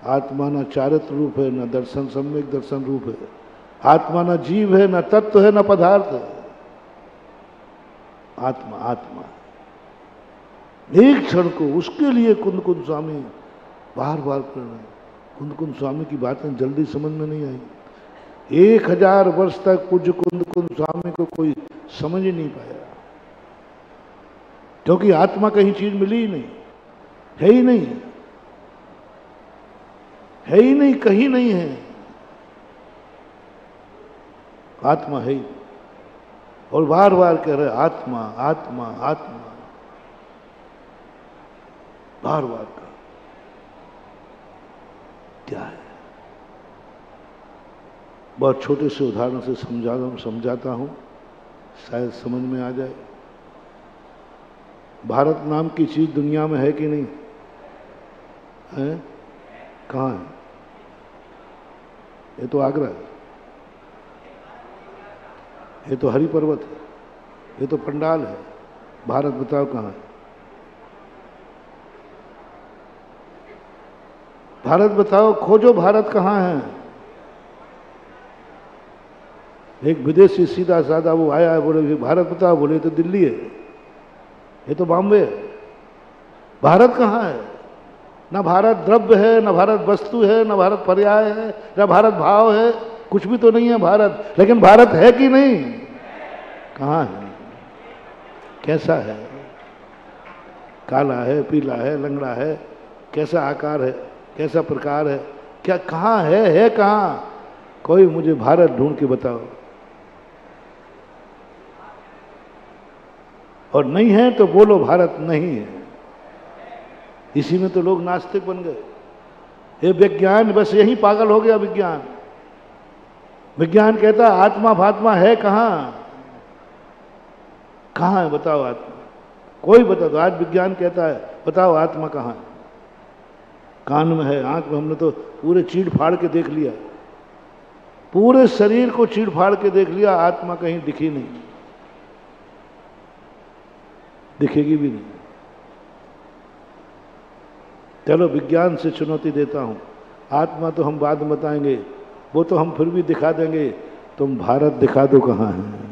आत्मा न चारित्र रूप है न दर्शन सम्यक दर्शन रूप है। आत्मा न जीव है न तत्व है न पदार्थ है। आत्मा आत्मा एक क्षण को, उसके लिए कुंदकुंद स्वामी बार बार कर रहे हैं। कुंदकुंद स्वामी की बातें जल्दी समझ में नहीं आई। 1000 वर्ष तक पूज्य कुंदकुंद स्वामी को कोई समझ ही नहीं पाया, क्योंकि आत्मा कहीं चीज मिली ही नहीं, है ही नहीं, है ही नहीं, कहीं नहीं है। आत्मा है ही। और बार बार कह रहे आत्मा आत्मा आत्मा, बार बार का क्या है। बहुत छोटे से उदाहरण से समझाता हूं, शायद समझ में आ जाए। भारत नाम की चीज दुनिया में है कि नहीं है? कहाँ है? ये तो आगरा है, ये तो हरि पर्वत है, ये तो पंडाल है। भारत बताओ कहाँ है? भारत बताओ, खोजो भारत कहाँ है। एक विदेशी सीधा साधा वो आया है, बोले भारत बताओ, बोले ये तो दिल्ली है, ये तो बॉम्बे है। भारत कहाँ है? ना भारत द्रव्य है, ना भारत वस्तु है, ना भारत पर्याय है, ना भारत भाव है, कुछ भी तो नहीं है भारत। लेकिन भारत है कि नहीं? कहाँ है? कैसा है? काला है, पीला है, लंगड़ा है, कैसा आकार है, कैसा प्रकार है, क्या कहाँ है कहाँ? कोई मुझे भारत ढूंढ के बताओ। और नहीं है तो बोलो भारत नहीं है। इसी में तो लोग नास्तिक बन गए। ये विज्ञान बस यही पागल हो गया। विज्ञान विज्ञान कहता है आत्मा फात्मा है कहाँ? कहाँ है बताओ आत्मा? कोई बता दो। आज विज्ञान कहता है बताओ आत्मा कहाँ है? कान में है, आंख में। हमने तो पूरे चीड़ फाड़ के देख लिया, पूरे शरीर को चीड़ फाड़ के देख लिया, आत्मा कहीं दिखी नहीं, दिखेगी भी नहीं। चलो विज्ञान से चुनौती देता हूं, आत्मा तो हम बाद में बताएंगे, वो तो हम फिर भी दिखा देंगे। तुम भारत दिखा दो कहाँ है।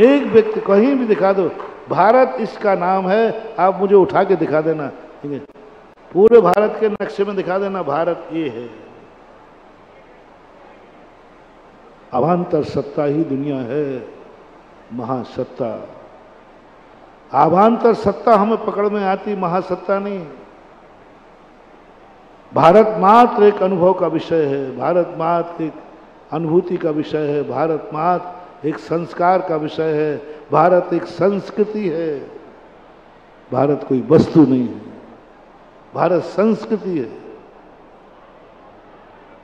एक व्यक्ति कहीं भी दिखा दो, भारत इसका नाम है, आप मुझे उठा के दिखा देना, ठीक है? पूरे भारत के नक्शे में दिखा देना भारत ये है। अवान्तर सत्ता ही दुनिया है, महासत्ता। अवान्तर सत्ता हमें पकड़ में आती, महासत्ता नहीं। भारत मात्र एक अनुभव का विषय है, भारत मात्र एक अनुभूति का विषय है, भारत मात्र एक संस्कार का विषय है, भारत एक संस्कृति है। भारत कोई वस्तु नहीं है, भारत संस्कृति है,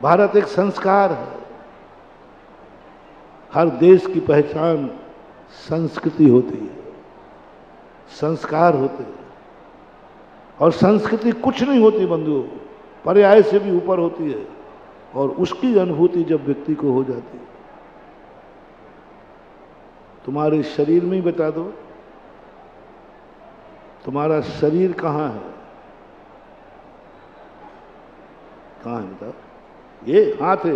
भारत एक संस्कार है। हर देश की पहचान संस्कृति होती है, संस्कार होते हैं। और संस्कृति कुछ नहीं होती बंधुओं, पर्याय से भी ऊपर होती है। और उसकी अनुभूति जब व्यक्ति को हो जाती है, तुम्हारे शरीर में ही बता दो, तुम्हारा शरीर कहाँ है? कहाँ है बताओ? ये हाथ है,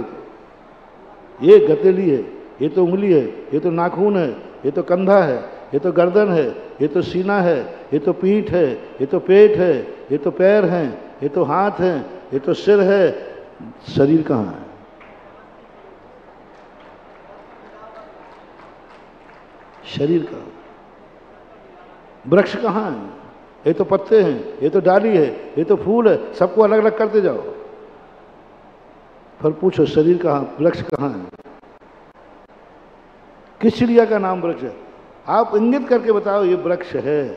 ये गतेली है, ये तो उंगली है, ये तो नाखून है, ये तो कंधा है, ये तो गर्दन है, ये तो सीना है, येとपीठ है, ये तो पेट है, ये तो पैर हैं, ये तो हाथ हैं, ये तो सिर है। शरीर कहाँ है? शरीर कहाँ? वृक्ष कहाँ है? ये तो पत्ते हैं, ये तो डाली है, ये तो फूल है, सबको अलग अलग करते जाओ। फिर पूछो शरीर कहाँ, वृक्ष कहाँ है? किस चिड़िया का नाम वृक्ष है? आप इंगित करके बताओ ये वृक्ष है,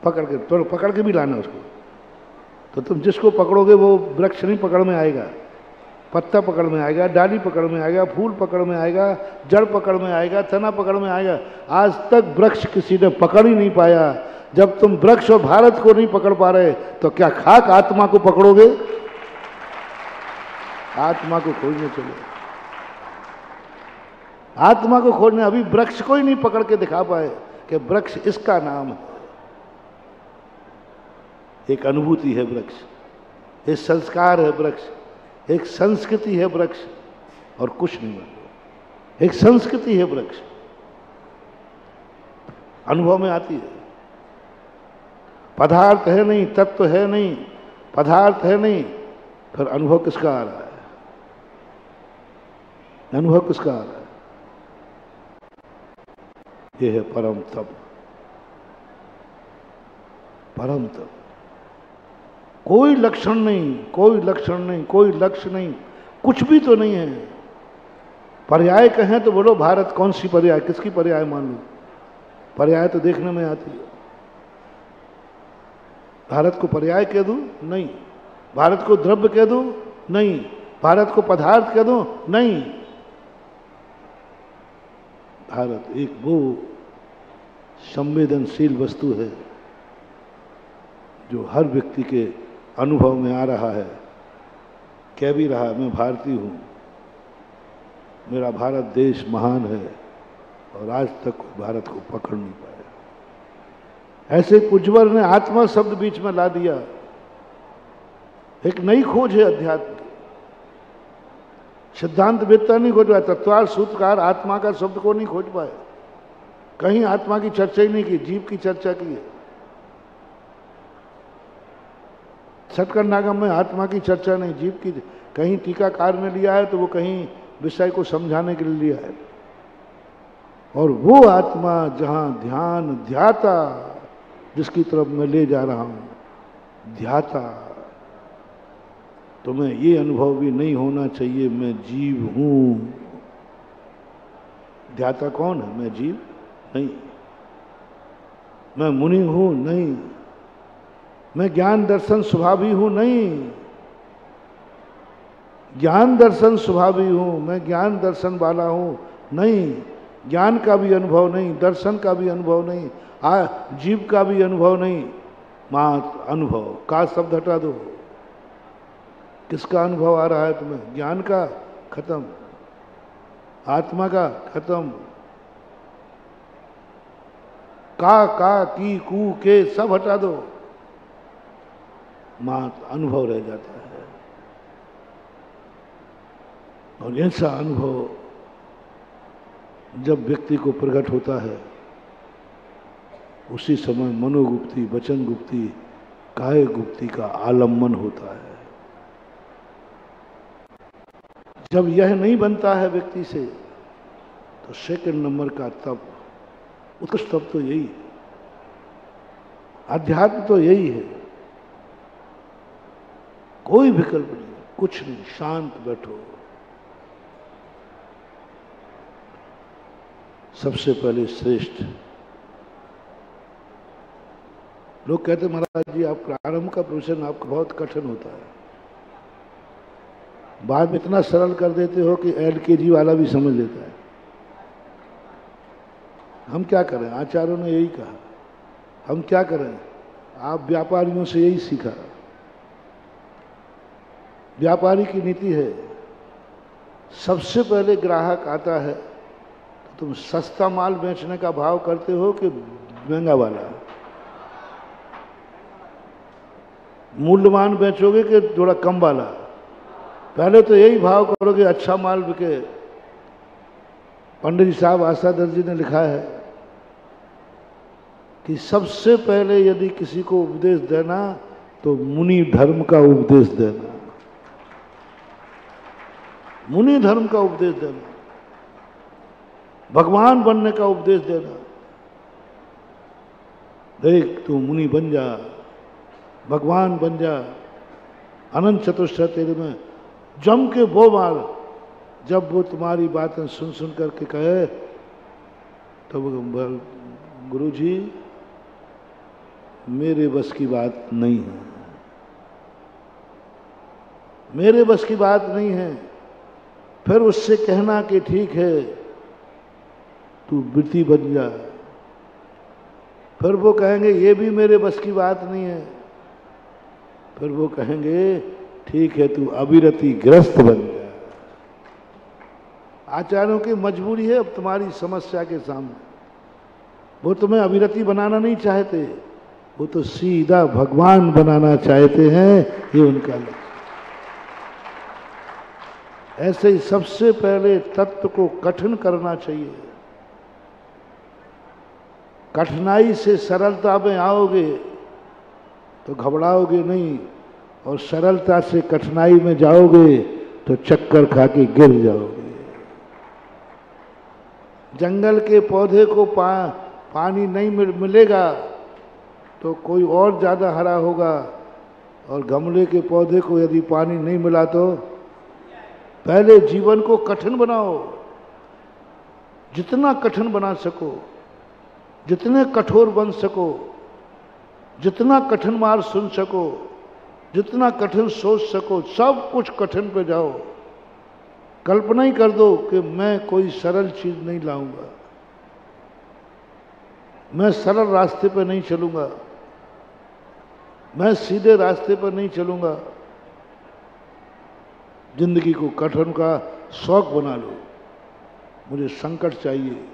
पकड़ के भी लाना उसको। तो तुम जिसको पकड़ोगे वो वृक्ष नहीं पकड़ में आएगा, पत्ता पकड़ में आएगा, डाली पकड़ में आएगा, फूल पकड़ में आएगा, जड़ पकड़ में आएगा, तना पकड़ में आएगा। आज तक वृक्ष किसी ने पकड़ ही नहीं पाया। जब तुम वृक्ष और भारत को नहीं पकड़ पा रहे तो क्या खाक आत्मा को पकड़ोगे? आत्मा को खोजने चले, आत्मा को खोजने। अभी वृक्ष को ही नहीं पकड़ के दिखा पाए कि वृक्ष इसका नाम है। एक अनुभूति है वृक्ष, एक संस्कार है वृक्ष, एक संस्कृति है वृक्ष, और कुछ नहीं है। एक संस्कृति है वृक्ष, अनुभव में आती है। पदार्थ है नहीं, तत्व है नहीं, पदार्थ है नहीं, फिर अनुभव किसका आ रहा है? अनुभव किसका आ रहा है? यह है परम तप। परम तप। कोई लक्षण नहीं, कोई लक्षण नहीं, कोई लक्ष्य नहीं, कुछ भी तो नहीं है। पर्याय कहें तो बोलो भारत कौन सी पर्याय, किसकी पर्याय मान लो? पर्याय तो देखने में आती है। भारत को पर्याय कह दूं? नहीं। भारत को द्रव्य कह दूं? नहीं। भारत को पदार्थ कह दूं? नहीं। भारत एक वो संवेदनशील वस्तु है जो हर व्यक्ति के अनुभव में आ रहा है, कह भी रहा है मैं भारतीय हूं, मेरा भारत देश महान है, और आज तक कोई भारत को पकड़ नहीं पाया। ऐसे कुजवर ने आत्मा शब्द बीच में ला दिया। एक नई खोज है अध्यात्म की। सिद्धांत वेत्ता नहीं खोज पाया, तत्वार्थ सूत्रकार आत्मा का शब्द को नहीं खोज पाए। कहीं आत्मा की चर्चा ही नहीं की, जीव की चर्चा की है। सटकरनागम में आत्मा की चर्चा नहीं, जीव की। कहीं टीकाकार ने लिया है तो वो कहीं विषय को समझाने के लिए लिया है। और वो आत्मा जहां ध्यान ध्याता, जिसकी तरफ मैं ले जा रहा हूं, ध्याता, तो मैं ये अनुभव भी नहीं होना चाहिए मैं जीव हूं। ध्याता कौन है? मैं जीव नहीं। मैं मुनि हूं? नहीं। मैं ज्ञान दर्शन स्वभावी हूं? नहीं। ज्ञान दर्शन स्वभावी हूं, मैं ज्ञान दर्शन वाला हूं? नहीं। ज्ञान का भी अनुभव नहीं, दर्शन का भी अनुभव नहीं, जीव का भी अनुभव नहीं, मात्र अनुभव। का शब्द हटा दो। किसका अनुभव आ रहा है तुम्हें? ज्ञान का? खत्म। आत्मा का? खत्म। का की कू के सब हटा दो, मात्र अनुभव रह जाता है। और ऐसा अनुभव जब व्यक्ति को प्रकट होता है, उसी समय मनोगुप्ति, वचन गुप्ति, काय गुप्ति का आलम्बन होता है। जब यह नहीं बनता है व्यक्ति से, तो सेकंड नंबर का तप, उत्कृष्ट तप तो यही है। अध्यात्म तो यही है। कोई विकल्प नहीं, कुछ नहीं, शांत बैठो। सबसे पहले श्रेष्ठ। लोग कहते महाराज जी आप प्रारंभ का प्रवचन आपका बहुत कठिन होता है, बाद में इतना सरल कर देते हो कि LKG वाला भी समझ लेता है। हम क्या करें? आचार्यों ने यही कहा। हम क्या करें? आप व्यापारियों से यही सीखा। व्यापारी की नीति है सबसे पहले ग्राहक आता है तो तुम सस्ता माल बेचने का भाव करते हो कि महंगा वाला? मूल्यवान बेचोगे कि थोड़ा कम वाला? पहले तो यही भाव करोगे अच्छा माल बिके। पंडित जी साहब आशादर जी ने लिखा है कि सबसे पहले यदि किसी को उपदेश देना तो मुनि धर्म का उपदेश देना, मुनि धर्म का उपदेश देना, भगवान बनने का उपदेश देना। देख तू मुनि बन जा, भगवान बन जा, अनंत चतुष्टय तेरे में जम के वो मार। जब वो तुम्हारी बातें सुन सुन करके कहे तो गुरु जी मेरे बस की बात नहीं है, मेरे बस की बात नहीं है। फिर उससे कहना कि ठीक है तू वृत्ति बन जा। फिर वो कहेंगे ये भी मेरे बस की बात नहीं है। फिर वो कहेंगे ठीक है तू अविरति ग्रस्त बन जा। आचार्यों की मजबूरी है अब तुम्हारी समस्या के सामने। वो तुम्हें अविरति बनाना नहीं चाहते, वो तो सीधा भगवान बनाना चाहते हैं, ये उनका लक्ष्य। ऐसे ही सबसे पहले तत्व को कठिन करना चाहिए। कठिनाई से सरलता में आओगे तो घबराओगे नहीं, और सरलता से कठिनाई में जाओगे तो चक्कर खा के गिर जाओगे। जंगल के पौधे को पानी नहीं मिलेगा तो कोई और ज्यादा हरा होगा, और गमले के पौधे को यदि पानी नहीं मिला तो पहले जीवन को कठिन बनाओ। जितना कठिन बना सको, जितने कठोर बन सको, जितना कठिन मार्ग सुन सको, जितना कठिन सोच सको, सब कुछ कठिन पे जाओ। कल्पना ही कर दो कि मैं कोई सरल चीज नहीं लाऊंगा, मैं सरल रास्ते पर नहीं चलूंगा, मैं सीधे रास्ते पर नहीं चलूंगा। जिंदगी को कठिन का शौक बना लो। मुझे संकट चाहिए,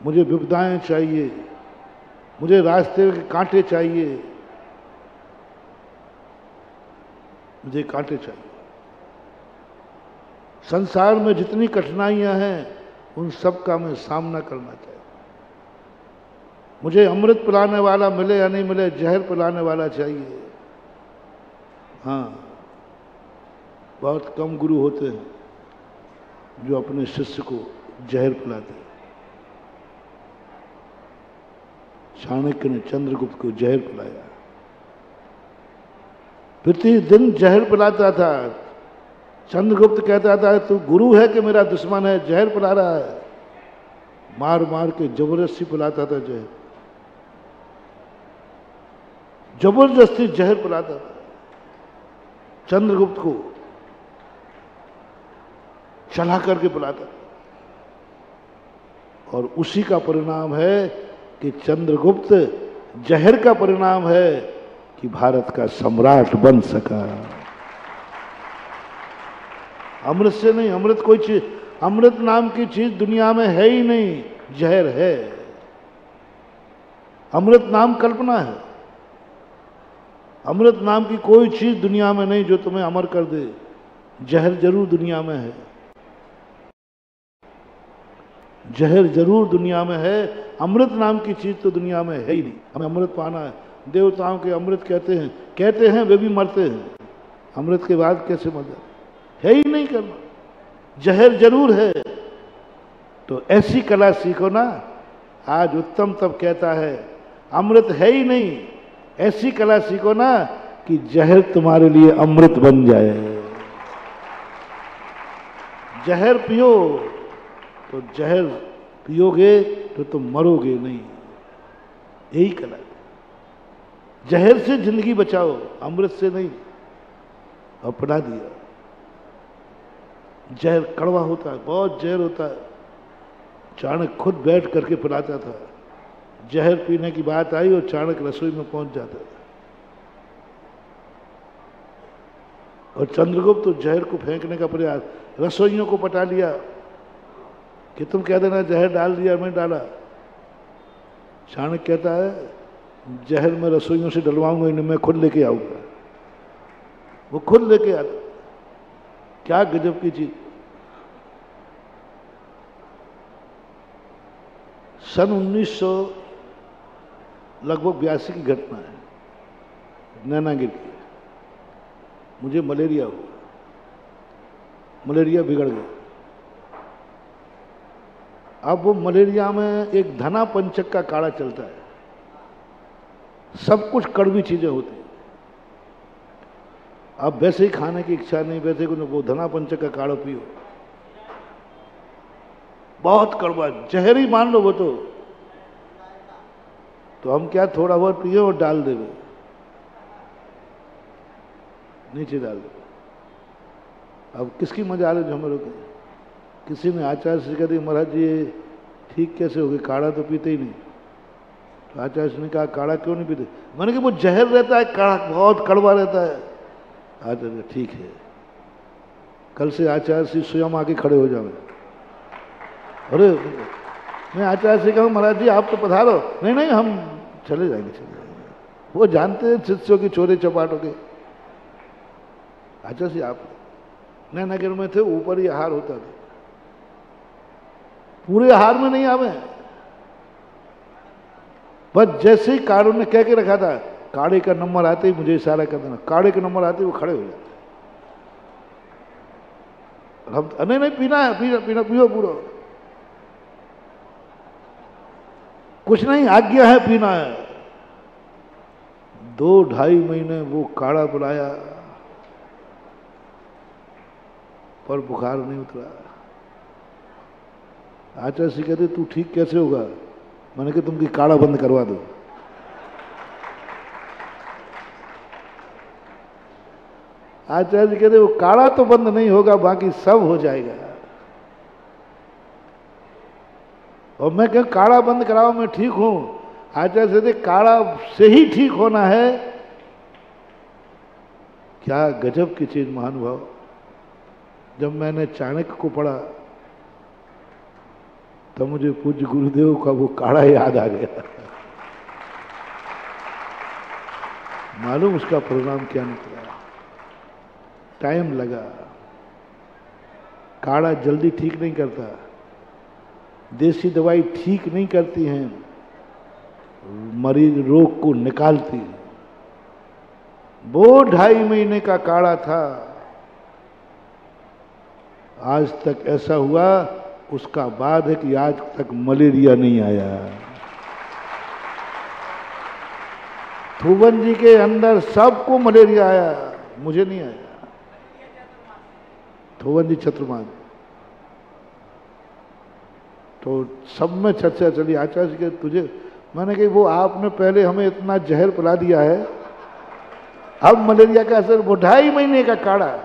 मुझे विपदाएं चाहिए, मुझे रास्ते के कांटे चाहिए, मुझे कांटे चाहिए। संसार में जितनी कठिनाइयां हैं उन सब का मैं सामना करना चाहिए। मुझे अमृत पिलाने वाला मिले या नहीं मिले, जहर पिलाने वाला चाहिए। हाँ, बहुत कम गुरु होते हैं जो अपने शिष्य को जहर पिलाते हैं। चाणक्य ने चंद्रगुप्त को जहर पिलाया, प्रतिदिन जहर पिलाता था। चंद्रगुप्त कहता था तू गुरु है कि मेरा दुश्मन है, जहर पिला रहा है। मार मार के जबरदस्ती पिलाता था जहर, जबरदस्ती जहर पिलाता था चंद्रगुप्त को, चला करके पिलाता। और उसी का परिणाम है कि चंद्रगुप्त, जहर का परिणाम है कि भारत का सम्राट बन सका। अमृत से नहीं, अमृत कोई चीज, अमृत नाम की चीज दुनिया में है ही नहीं, जहर है। अमृत नाम कल्पना है। अमृत नाम की कोई चीज दुनिया में नहीं जो तुम्हें अमर कर दे। जहर जरूर दुनिया में है, जहर जरूर दुनिया में है। अमृत नाम की चीज तो दुनिया में है ही नहीं। हमें अमृत पाना है। देवताओं के अमृत कहते हैं वे भी मरते हैं। अमृत के बाद कैसे मर जाते? है ही नहीं करना। जहर जरूर है। तो ऐसी कला सीखो ना। आज उत्तम तब कहता है अमृत है ही नहीं, ऐसी कला सीखो ना कि जहर तुम्हारे लिए अमृत बन जाए। जहर पियो तो जहर पियोगे तो तुम मरोगे नहीं। यही कला है। जहर से जिंदगी बचाओ, अमृत से नहीं। अपना दिया। जहर कड़वा होता है, बहुत जहर होता है। चाणक्य खुद बैठ करके पिलाता था। जहर पीने की बात आई और चाणक्य रसोई में पहुंच जाता था। और चंद्रगुप्त तो जहर को फेंकने का प्रयास, रसोइयों को पटा लिया कि तुम कह देना जहर डाल दिया, मैं डाला। चाणक्य कहता है जहर मैं रसोइयों से डलवाऊंगा इन्हें, मैं खुद लेके आऊंगा। वो खुद लेके आता। क्या गजब की चीज। सन 1900 लगभग 82 की घटना है, नैनागिर की। मुझे मलेरिया हुआ, मलेरिया बिगड़ गया। अब वो मलेरिया में एक धना पंचक का काढ़ा चलता है, सब कुछ कड़वी चीजें होती हैं। अब वैसे ही खाने की इच्छा नहीं, वैसे वो धना पंचक का काढ़ा पियो, बहुत कड़वा, जहरी मान लो वो तो हम क्या थोड़ा बहुत पिए और डाल देवे, नीचे डाल दे। अब किसकी मजा आ रही जो हमें रोके? किसी ने आचार्य से कह दी महाराज जी ये ठीक कैसे हो गए, काढ़ा तो पीते ही नहीं। तो आचार्य ने कहा काढ़ा क्यों नहीं पीते? मैंने कहा वो जहर रहता है, काढ़ा बहुत कड़वा रहता है। आचार्य ठीक है, कल से आचार्य से स्वयं आके खड़े हो जाओ। अरे मैं आचार्य से कहूँ महाराज जी आप तो पधारो, नहीं नहीं हम चले जाएंगे, चले जाएंगे। वो जानते हैं शिष्यों की चोरी चपाटों के। आचार्य जी आप नैनागिर में थे, ऊपर ही आहार होता था, पूरे आहार में नहीं आवे। बस जैसे ही काढ़ों ने कह के रखा था, काढ़े का नंबर आते ही मुझे इशारा कर देना, काढ़े का नंबर आते ही वो खड़े हो जाते। हम नहीं नहीं पीना है, पीना पीना पियो पूरा, कुछ नहीं आज्ञा है पीना है। 2-2.5 महीने वो काढ़ा बुलाया पर बुखार नहीं उतरा। आचार्य जी कहते तू ठीक कैसे होगा? मैंने कहा तुमकी काढ़ा बंद करवा दो। आचार्य जी कहते वो काढ़ा तो बंद नहीं होगा, बाकी सब हो जाएगा। और मैं कह काढ़ा बंद कराओ, मैं ठीक हूं। आचार्य जी काढ़ा से ही ठीक होना है। क्या गजब की चीज महानुभाव। जब मैंने चाणक्य को पढ़ा तब मुझे पूज्य गुरुदेव का वो काढ़ा याद आ गया। मालूम उसका परिणाम क्या निकला? टाइम लगा। काढ़ा जल्दी ठीक नहीं करता, देसी दवाई ठीक नहीं करती हैं, मरीज रोग को निकालती है। वो 2.5 महीने का काढ़ा था। आज तक ऐसा हुआ, उसका बाद है कि आज तक मलेरिया नहीं आया। थुवन जी के अंदर सबको मलेरिया आया, मुझे नहीं आया। थुवन जी चतुर्मान, तो सब में चर्चा चली। आचार्य जी के तुझे, मैंने कही वो आपने पहले हमें इतना जहर पिला दिया है, अब मलेरिया का असर। वो 2.5 महीने का काढ़ा,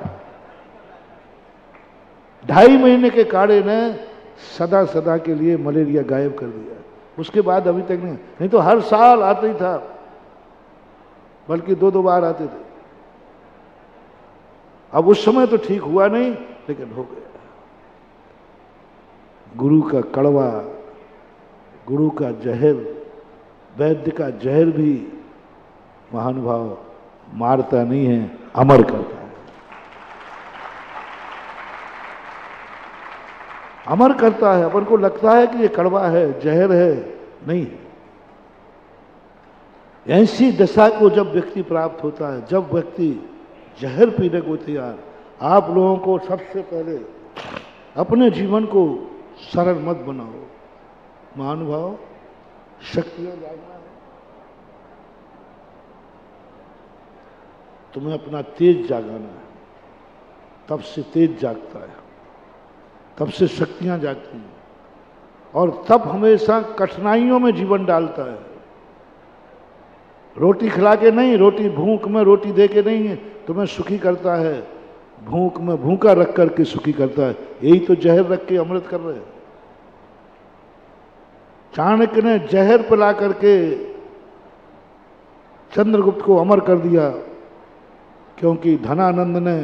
2.5 महीने के काढ़े ने सदा सदा के लिए मलेरिया गायब कर दिया। उसके बाद अभी तक नहीं तो हर साल आते ही था, बल्कि 2-2 बार आते थे। अब उस समय तो ठीक हुआ नहीं, लेकिन हो गया। गुरु का कड़वा, गुरु का जहर, वैद्य का जहर भी महानुभाव मारता नहीं है, अमर करता है। अमर करता है। अपन को लगता है कि ये कड़वा है, जहर है, नहीं है। ऐसी दशा को जब व्यक्ति प्राप्त होता है, जब व्यक्ति जहर पीने को तैयार, आप लोगों को सबसे पहले अपने जीवन को सरल मत बनाओ। महानुभाव, शक्तियां जागना है, तुम्हें अपना तेज जागाना है। तब से तेज जागता है, तब से शक्तियां जागती हैं, और तब हमेशा कठिनाइयों में जीवन डालता है। रोटी खिला के नहीं, रोटी भूख में रोटी दे के नहीं तुम्हें सुखी करता है, भूख में भूखा रख करके सुखी करता है। यही तो जहर रख के अमृत कर रहे हैं। चाणक्य ने जहर पिला करके चंद्रगुप्त को अमर कर दिया, क्योंकि धनानंद ने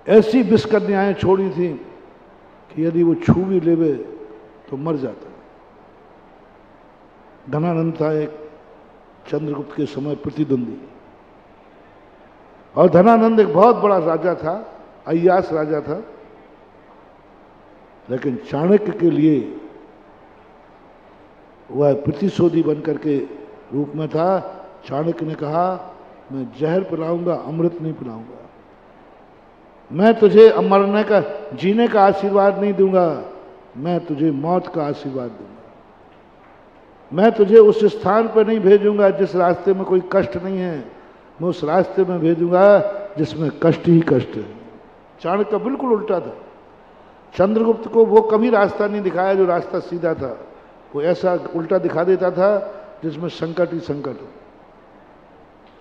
ऐसी विष कन्याएं छोड़ी थी कि यदि वो छू भी लेवे तो मर जाता। धनानंद था एक चंद्रगुप्त के समय प्रतिद्वंदी, और धनानंद एक बहुत बड़ा राजा था, अय्यास राजा था, लेकिन चाणक्य के लिए वह प्रतिशोधी बनकर के रूप में था। चाणक्य ने कहा, मैं जहर पिलाऊंगा, अमृत नहीं पिलाऊंगा। मैं तुझे मरने का, जीने का आशीर्वाद नहीं दूंगा, मैं तुझे मौत का आशीर्वाद दूंगा। मैं तुझे उस स्थान पर नहीं भेजूंगा जिस रास्ते में कोई कष्ट नहीं है, मैं उस रास्ते में भेजूंगा जिसमें कष्ट ही कष्ट है। चाणक्य बिल्कुल उल्टा था। चंद्रगुप्त को वो कभी रास्ता नहीं दिखाया जो रास्ता सीधा था, वो ऐसा उल्टा दिखा देता था जिसमें संकट ही संकट हो।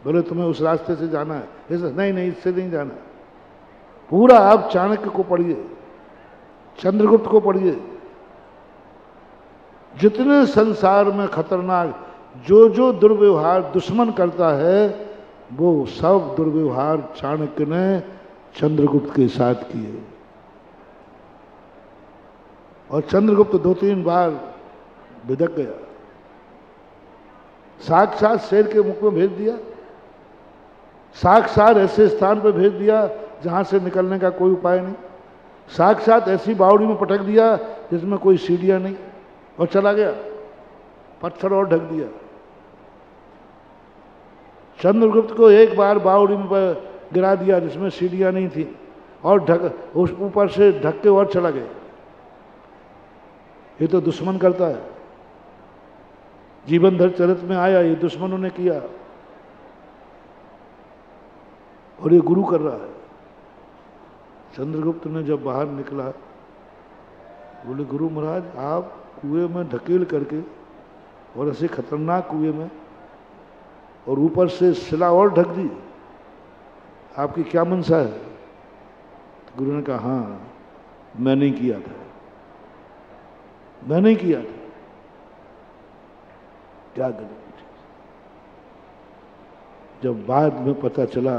बोले तुम्हें उस रास्ते से जाना है, ऐसा नहीं, इससे नहीं जाना। पूरा आप चाणक्य को पढ़िए, चंद्रगुप्त को पढ़िए। जितने संसार में खतरनाक जो जो दुर्व्यवहार दुश्मन करता है, वो सब दुर्व्यवहार चाणक्य ने चंद्रगुप्त के साथ किए। और चंद्रगुप्त 2-3 बार बिदक गया, साक्षात शेर के मुख में भेज दिया, साक्षात ऐसे स्थान पर भेज दिया जहां से निकलने का कोई उपाय नहीं, साक्षात ऐसी बावड़ी में पटक दिया जिसमें कोई सीढ़ियां नहीं, और चला गया, पत्थर और ढक दिया। चंद्रगुप्त को एक बार बावड़ी में गिरा दिया जिसमें सीढ़ियां नहीं थी, और ढक उस ऊपर से ढक के और चला गया। ये तो दुश्मन करता है। जीवन धर चरित में आया, ये दुश्मनों ने किया, और ये गुरु कर रहा है। चंद्रगुप्त ने जब बाहर निकला, बोले गुरु महाराज, आप कुएं में ढकेल करके, और ऐसे खतरनाक कुएं में, और ऊपर से शिला और ढक दी, आपकी क्या मनसा है? तो गुरु ने कहा, हाँ, मैं नहीं किया था, मैं नहीं किया था। क्या करें? जब बाद में पता चला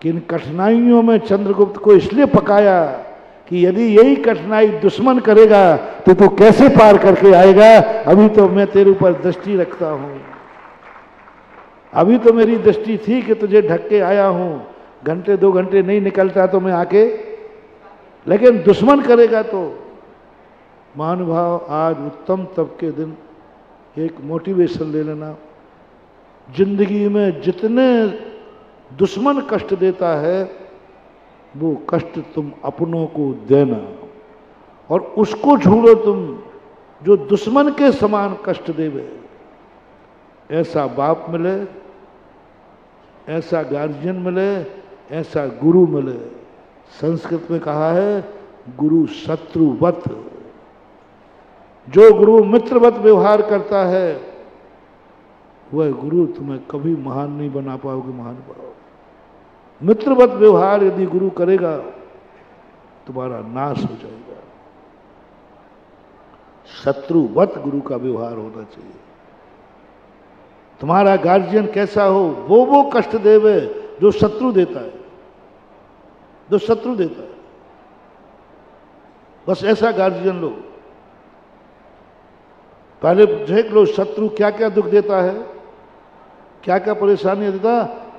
कि इन कठिनाइयों में चंद्रगुप्त को इसलिए पकाया कि यदि यही कठिनाई दुश्मन करेगा तो तू कैसे पार करके आएगा। अभी तो मैं तेरे ऊपर दृष्टि रखता हूं, अभी तो मेरी दृष्टि थी कि तुझे ढक के आया हूं, घंटे 2 घंटे नहीं निकलता तो मैं आके, लेकिन दुश्मन करेगा तो। महानुभाव, आज उत्तम तप के दिन एक मोटिवेशन ले लेना, जिंदगी में जितने दुश्मन कष्ट देता है वो कष्ट तुम अपनों को देना, और उसको छोड़ो तुम जो दुश्मन के समान कष्ट देवे। ऐसा बाप मिले, ऐसा गार्जियन मिले, ऐसा गुरु मिले। संस्कृत में कहा है, गुरु शत्रुवत। जो गुरु मित्रवत व्यवहार करता है वह गुरु तुम्हें कभी महान नहीं बना पाओगे। महानुभाव, मित्रवत व्यवहार यदि गुरु करेगा तुम्हारा नाश हो जाएगा। शत्रुवत गुरु का व्यवहार होना चाहिए। तुम्हारा गार्जियन कैसा हो, वो कष्ट देवे जो शत्रु देता है, जो शत्रु देता है। बस ऐसा गार्जियन लो। पहले देख लो शत्रु क्या क्या दुख देता है, क्या क्या परेशानी देता।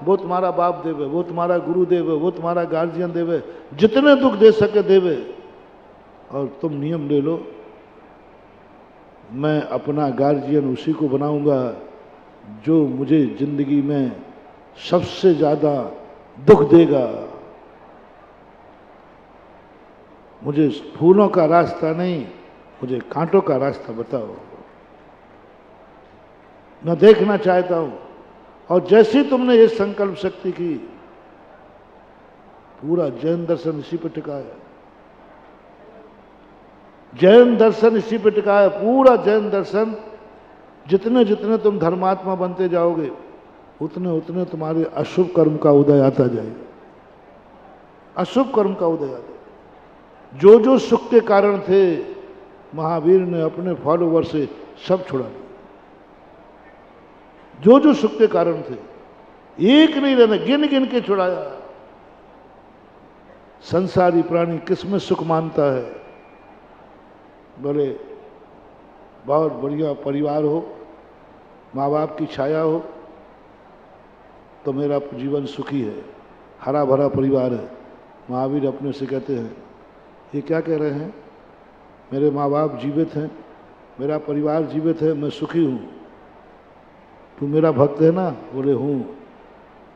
वो तुम्हारा बाप देवे, वो तुम्हारा गुरु देवे, वो तुम्हारा गार्जियन देवे, जितने दुख दे सके देवे। और तुम नियम ले लो, मैं अपना गार्जियन उसी को बनाऊंगा जो मुझे जिंदगी में सबसे ज्यादा दुख देगा। मुझे फूलों का रास्ता नहीं, मुझे कांटों का रास्ता बताओ। मैं देखना चाहता हूं। और जैसे तुमने ये संकल्प शक्ति की, पूरा जैन दर्शन इसी पे टिका है। जैन दर्शन इसी पे टिका है, पूरा जैन दर्शन। जितने जितने तुम धर्मात्मा बनते जाओगे उतने उतने तुम्हारे अशुभ कर्म का उदय आता जाएगा। अशुभ कर्म का उदय आता। जो जो सुख के कारण थे, महावीर ने अपने फॉलोवर से सब छुड़ा दिया। जो जो सुख के कारण थे, एक नहीं रहने, गिन गिन के छुड़ाया। संसारी प्राणी किस में सुख मानता है? बोले बहुत बढ़िया परिवार हो, माँ बाप की छाया हो तो मेरा जीवन सुखी है, हरा भरा परिवार है। महावीर अपने से कहते हैं, ये क्या कह रहे हैं? मेरे माँ बाप जीवित हैं, मेरा परिवार जीवित है, मैं सुखी हूँ। तू मेरा भक्त है ना? बोले हूँ।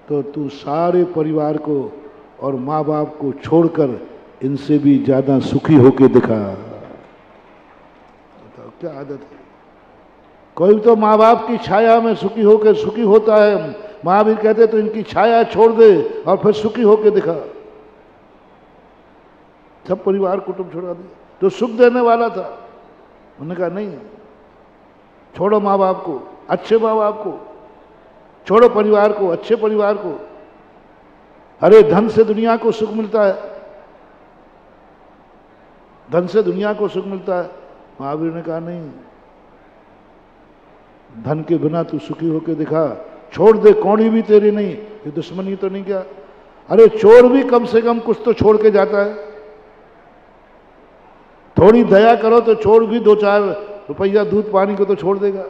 तो तू सारे परिवार को और माँ बाप को छोड़कर इनसे भी ज्यादा सुखी होके दिखा। बताओ क्या आदत है? कोई तो माँ बाप की छाया में सुखी होकर सुखी होता है। महावीर कहते तो इनकी छाया छोड़ दे और फिर सुखी होके दिखा। सब परिवार कुटुंब छोड़ा दिया। जो सुख देने वाला था उन्होंने कहा नहीं, छोड़ो माँ बाप को, अच्छे माँ बाप को छोड़ो, परिवार को, अच्छे परिवार को। अरे धन से दुनिया को सुख मिलता है, धन से दुनिया को सुख मिलता है। महावीर ने कहा नहीं, धन के बिना तू सुखी होकर दिखा। छोड़ दे, कौड़ी भी तेरी नहीं, ये दुश्मनी तो नहीं क्या? अरे चोर भी कम से कम कुछ तो छोड़ के जाता है। थोड़ी दया करो तो चोर भी 2-4 रुपया दूध पानी को तो छोड़ देगा।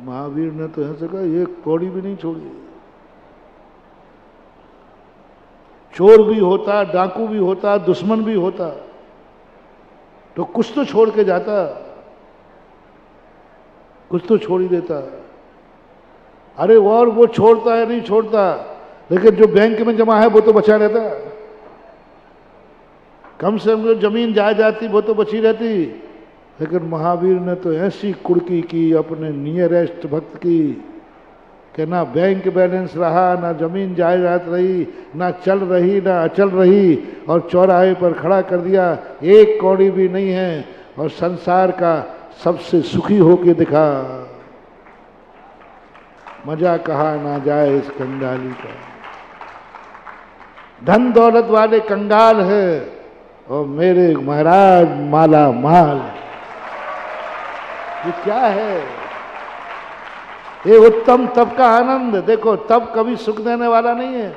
महावीर ने तो ऐसे कहा, ये कौड़ी भी नहीं छोड़ी। चोर भी होता, डाकू भी होता, दुश्मन भी होता, तो कुछ तो छोड़ के जाता, कुछ तो छोड़ ही देता। अरे और वो छोड़ता है नहीं छोड़ता, लेकिन जो बैंक में जमा है वो तो बचा रहता। कम से कम जो जमीन जायदाद थी वो तो बची रहती। लेकिन महावीर ने तो ऐसी कुड़की की अपने नियरेस्ट भक्त की कि ना बैंक बैलेंस रहा, ना जमीन जायदाद रही, ना चल रही ना अचल रही, और चौराहे पर खड़ा कर दिया, एक कौड़ी भी नहीं है, और संसार का सबसे सुखी होके दिखा। मजा कहा ना जाए इस कंगाली का। धन दौलत वाले कंगाल है और मेरे महाराज माला माल। ये क्या है? ये उत्तम तप का आनंद। देखो तप कभी सुख देने वाला नहीं है,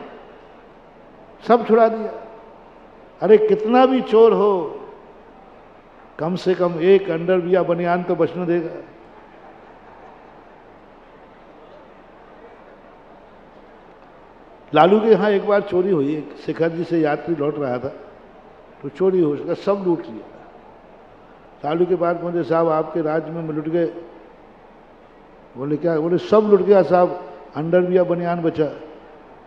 सब छुड़ा दिया। अरे कितना भी चोर हो, कम से कम एक अंडरवियर बनियान तो बचने देगा। लालू के यहाँ एक बार चोरी हुई, एक शिखर जी से यात्री लौट रहा था तो चोरी हो सका, सब लूट लिया। लालू के पास पहुंचे, साहब आपके राज्य में लुट गए। बोले क्या? बोले सब लुट गया साहब, अंडरवियर बनियान बचा।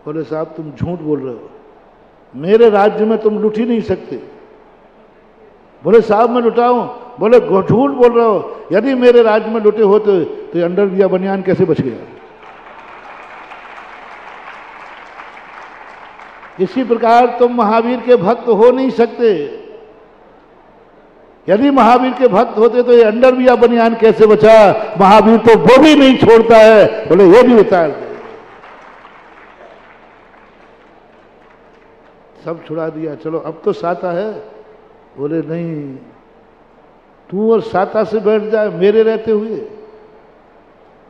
बोले साहब तुम झूठ बोल रहे हो, मेरे राज्य में तुम लुट ही नहीं सकते। बोले साहब मैं लुटाऊं? बोले झूठ बोल रहे हो, यदि मेरे राज्य में लुटे होते तो अंडरवियर बनियान कैसे बच गया? इसी प्रकार तुम महावीर के भक्त हो नहीं सकते। यदि महावीर के भक्त होते तो ये अंडरवियर बनियान कैसे बचा? महावीर तो वो भी नहीं छोड़ता है, बोले ये भी उतार दे। सब छुड़ा दिया, चलो अब तो साता है। बोले नहीं, तू और साता से बैठ जाए मेरे रहते हुए।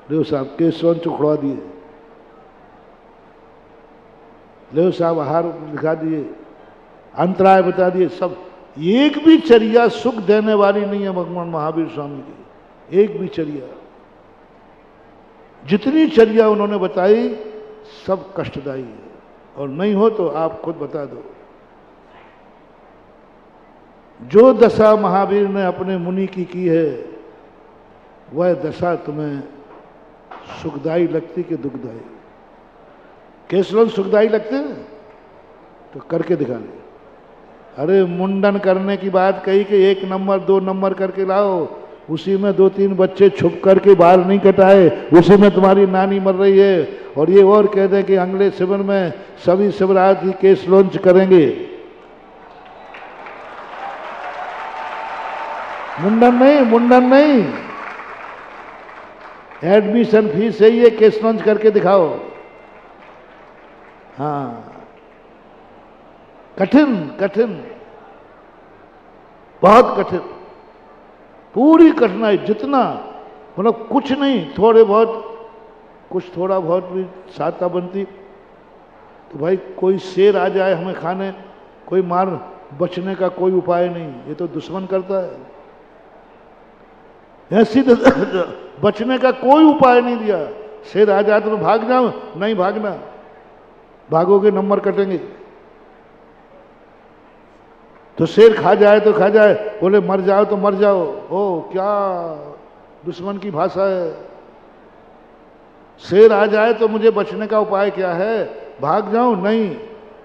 देव साहब केस चुखड़वा दिए, देव साहब आहार दिखा दिए, अंतराय बता दिए, सब। एक भी चर्या सुख देने वाली नहीं है भगवान महावीर स्वामी की, एक भी चर्या। जितनी चर्या उन्होंने बताई सब कष्टदायी है, और नहीं हो तो आप खुद बता दो। जो दशा महावीर ने अपने मुनि की है, वह दशा तुम्हें सुखदायी लगती कि दुखदायी? केसवन सुखदायी लगते हैं तो करके दिखा ले। अरे मुंडन करने की बात कही कि 1 नंबर 2 नंबर करके लाओ, उसी में 2-3 बच्चे छुप करके बाल नहीं कटाए, उसी में तुम्हारी नानी मर रही है, और ये और कह दें कि अगले शिविर में सभी शिवराज जी केस लॉन्च करेंगे। मुंडन नहीं, मुंडन नहीं, एडमिशन फीस है ये, केस लॉन्च करके दिखाओ। हाँ, कठिन कठिन, बहुत कठिन, पूरी कठिनाई। जितना मतलब कुछ नहीं, थोड़े बहुत, कुछ थोड़ा बहुत भी सहायता बनती तो भाई कोई शेर आ जाए हमें खाने कोई मार बचने का कोई उपाय नहीं, ये तो दुश्मन करता है। ऐसी बचने का कोई उपाय नहीं दिया। शेर आ जाए तो मैं भाग जाऊं, नहीं भागना, भागोगे नंबर कटेंगे। तो शेर खा जाए तो खा जाए, बोले मर जाओ तो मर जाओ। ओ क्या दुश्मन की भाषा है। शेर आ जाए तो मुझे बचने का उपाय क्या है? भाग जाऊं? नहीं।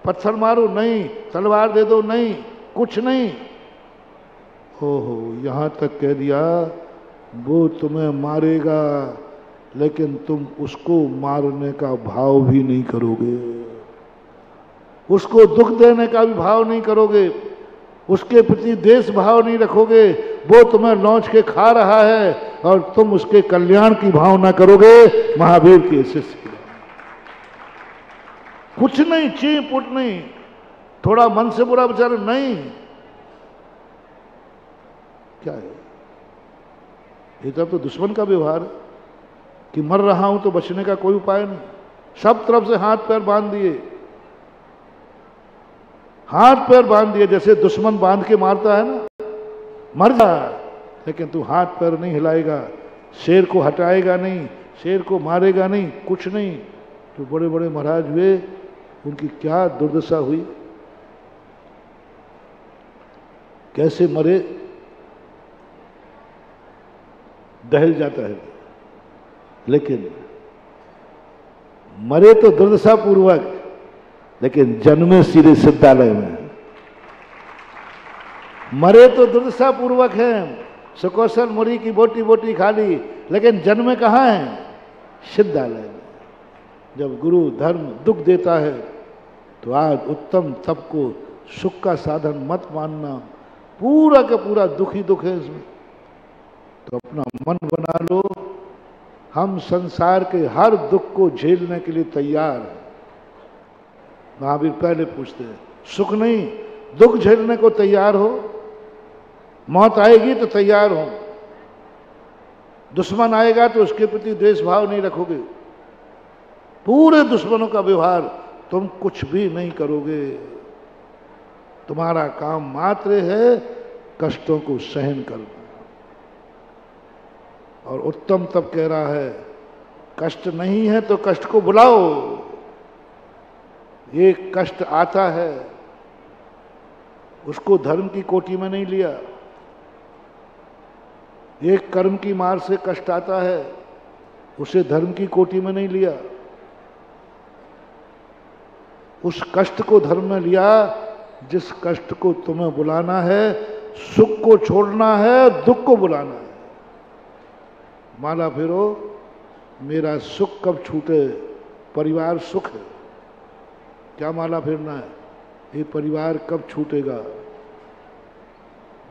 पत्थर मारो? नहीं। तलवार दे दो? नहीं। कुछ नहीं। ओहो, यहां तक कह दिया वो तुम्हें मारेगा, लेकिन तुम उसको मारने का भाव भी नहीं करोगे, उसको दुख देने का भी भाव नहीं करोगे, उसके प्रति देश भाव नहीं रखोगे। वो तुम्हें लौंच के खा रहा है और तुम उसके कल्याण की भावना करोगे। महावीर के शिष्य कुछ नहीं, ची पुट नहीं, थोड़ा मन से बुरा विचार नहीं। क्या है ये? तो दुश्मन का व्यवहार है कि मर रहा हूं तो बचने का कोई उपाय नहीं। सब तरफ से हाथ पैर बांध दिए, हाथ पैर बांध दिए, जैसे दुश्मन बांध के मारता है ना, मर जा, लेकिन तू हाथ पैर नहीं हिलाएगा, शेर को हटाएगा नहीं, शेर को मारेगा नहीं, कुछ नहीं। तो बड़े बड़े महाराज हुए, उनकी क्या दुर्दशा हुई, कैसे मरे, दहल जाता है। लेकिन मरे तो दुर्दशा पूर्वक, लेकिन जन्मे सीधे सिद्धालय में। मरे तो दुर्दशा पूर्वक है, सुकौशल मुरी की बोटी बोटी खा ली, लेकिन जन्मे कहाँ है? सिद्धालय में। जब गुरु धर्म दुख देता है तो आज उत्तम तप को सुख का साधन मत मानना, पूरा का पूरा दुख ही दुख है इसमें। तो अपना मन बना लो, हम संसार के हर दुख को झेलने के लिए तैयार हैं। महावीर पहले पूछते हैं, सुख नहीं दुख झेलने को तैयार हो? मौत आएगी तो तैयार हो, दुश्मन आएगा तो उसके प्रति द्वेष भाव नहीं रखोगे, पूरे दुश्मनों का व्यवहार, तुम कुछ भी नहीं करोगे। तुम्हारा काम मात्र है कष्टों को सहन करना। और उत्तम तब कह रहा है, कष्ट नहीं है तो कष्ट को बुलाओ। एक कष्ट आता है, उसको धर्म की कोटि में नहीं लिया। एक कर्म की मार से कष्ट आता है, उसे धर्म की कोटि में नहीं लिया। उस कष्ट को धर्म में लिया जिस कष्ट को तुम्हें बुलाना है। सुख को छोड़ना है, दुख को बुलाना है। माला फेरो, मेरा सुख कब छूटे? परिवार सुख है, क्या माला फेरना है? ये परिवार कब छूटेगा?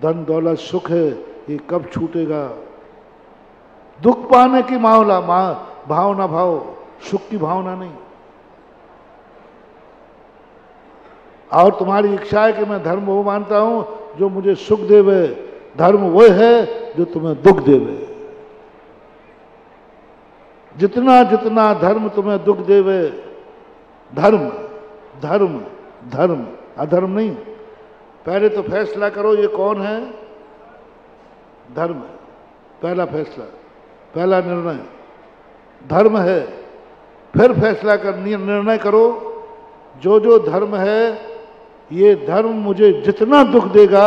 धन दौलत सुख है, ये कब छूटेगा? दुख पाने की मावला भावना भाव, सुख की भावना नहीं। और तुम्हारी इच्छा है कि मैं धर्म वो मानता हूं जो मुझे सुख देवे, धर्म वो है जो तुम्हें दुख देवे। जितना जितना धर्म तुम्हें दुख देवे, धर्म धर्म धर्म, अधर्म नहीं। पहले तो फैसला करो ये कौन है? धर्म। पहला फैसला, पहला निर्णय धर्म है। फिर फैसला कर, निर्णय करो जो जो धर्म है, ये धर्म मुझे जितना दुख देगा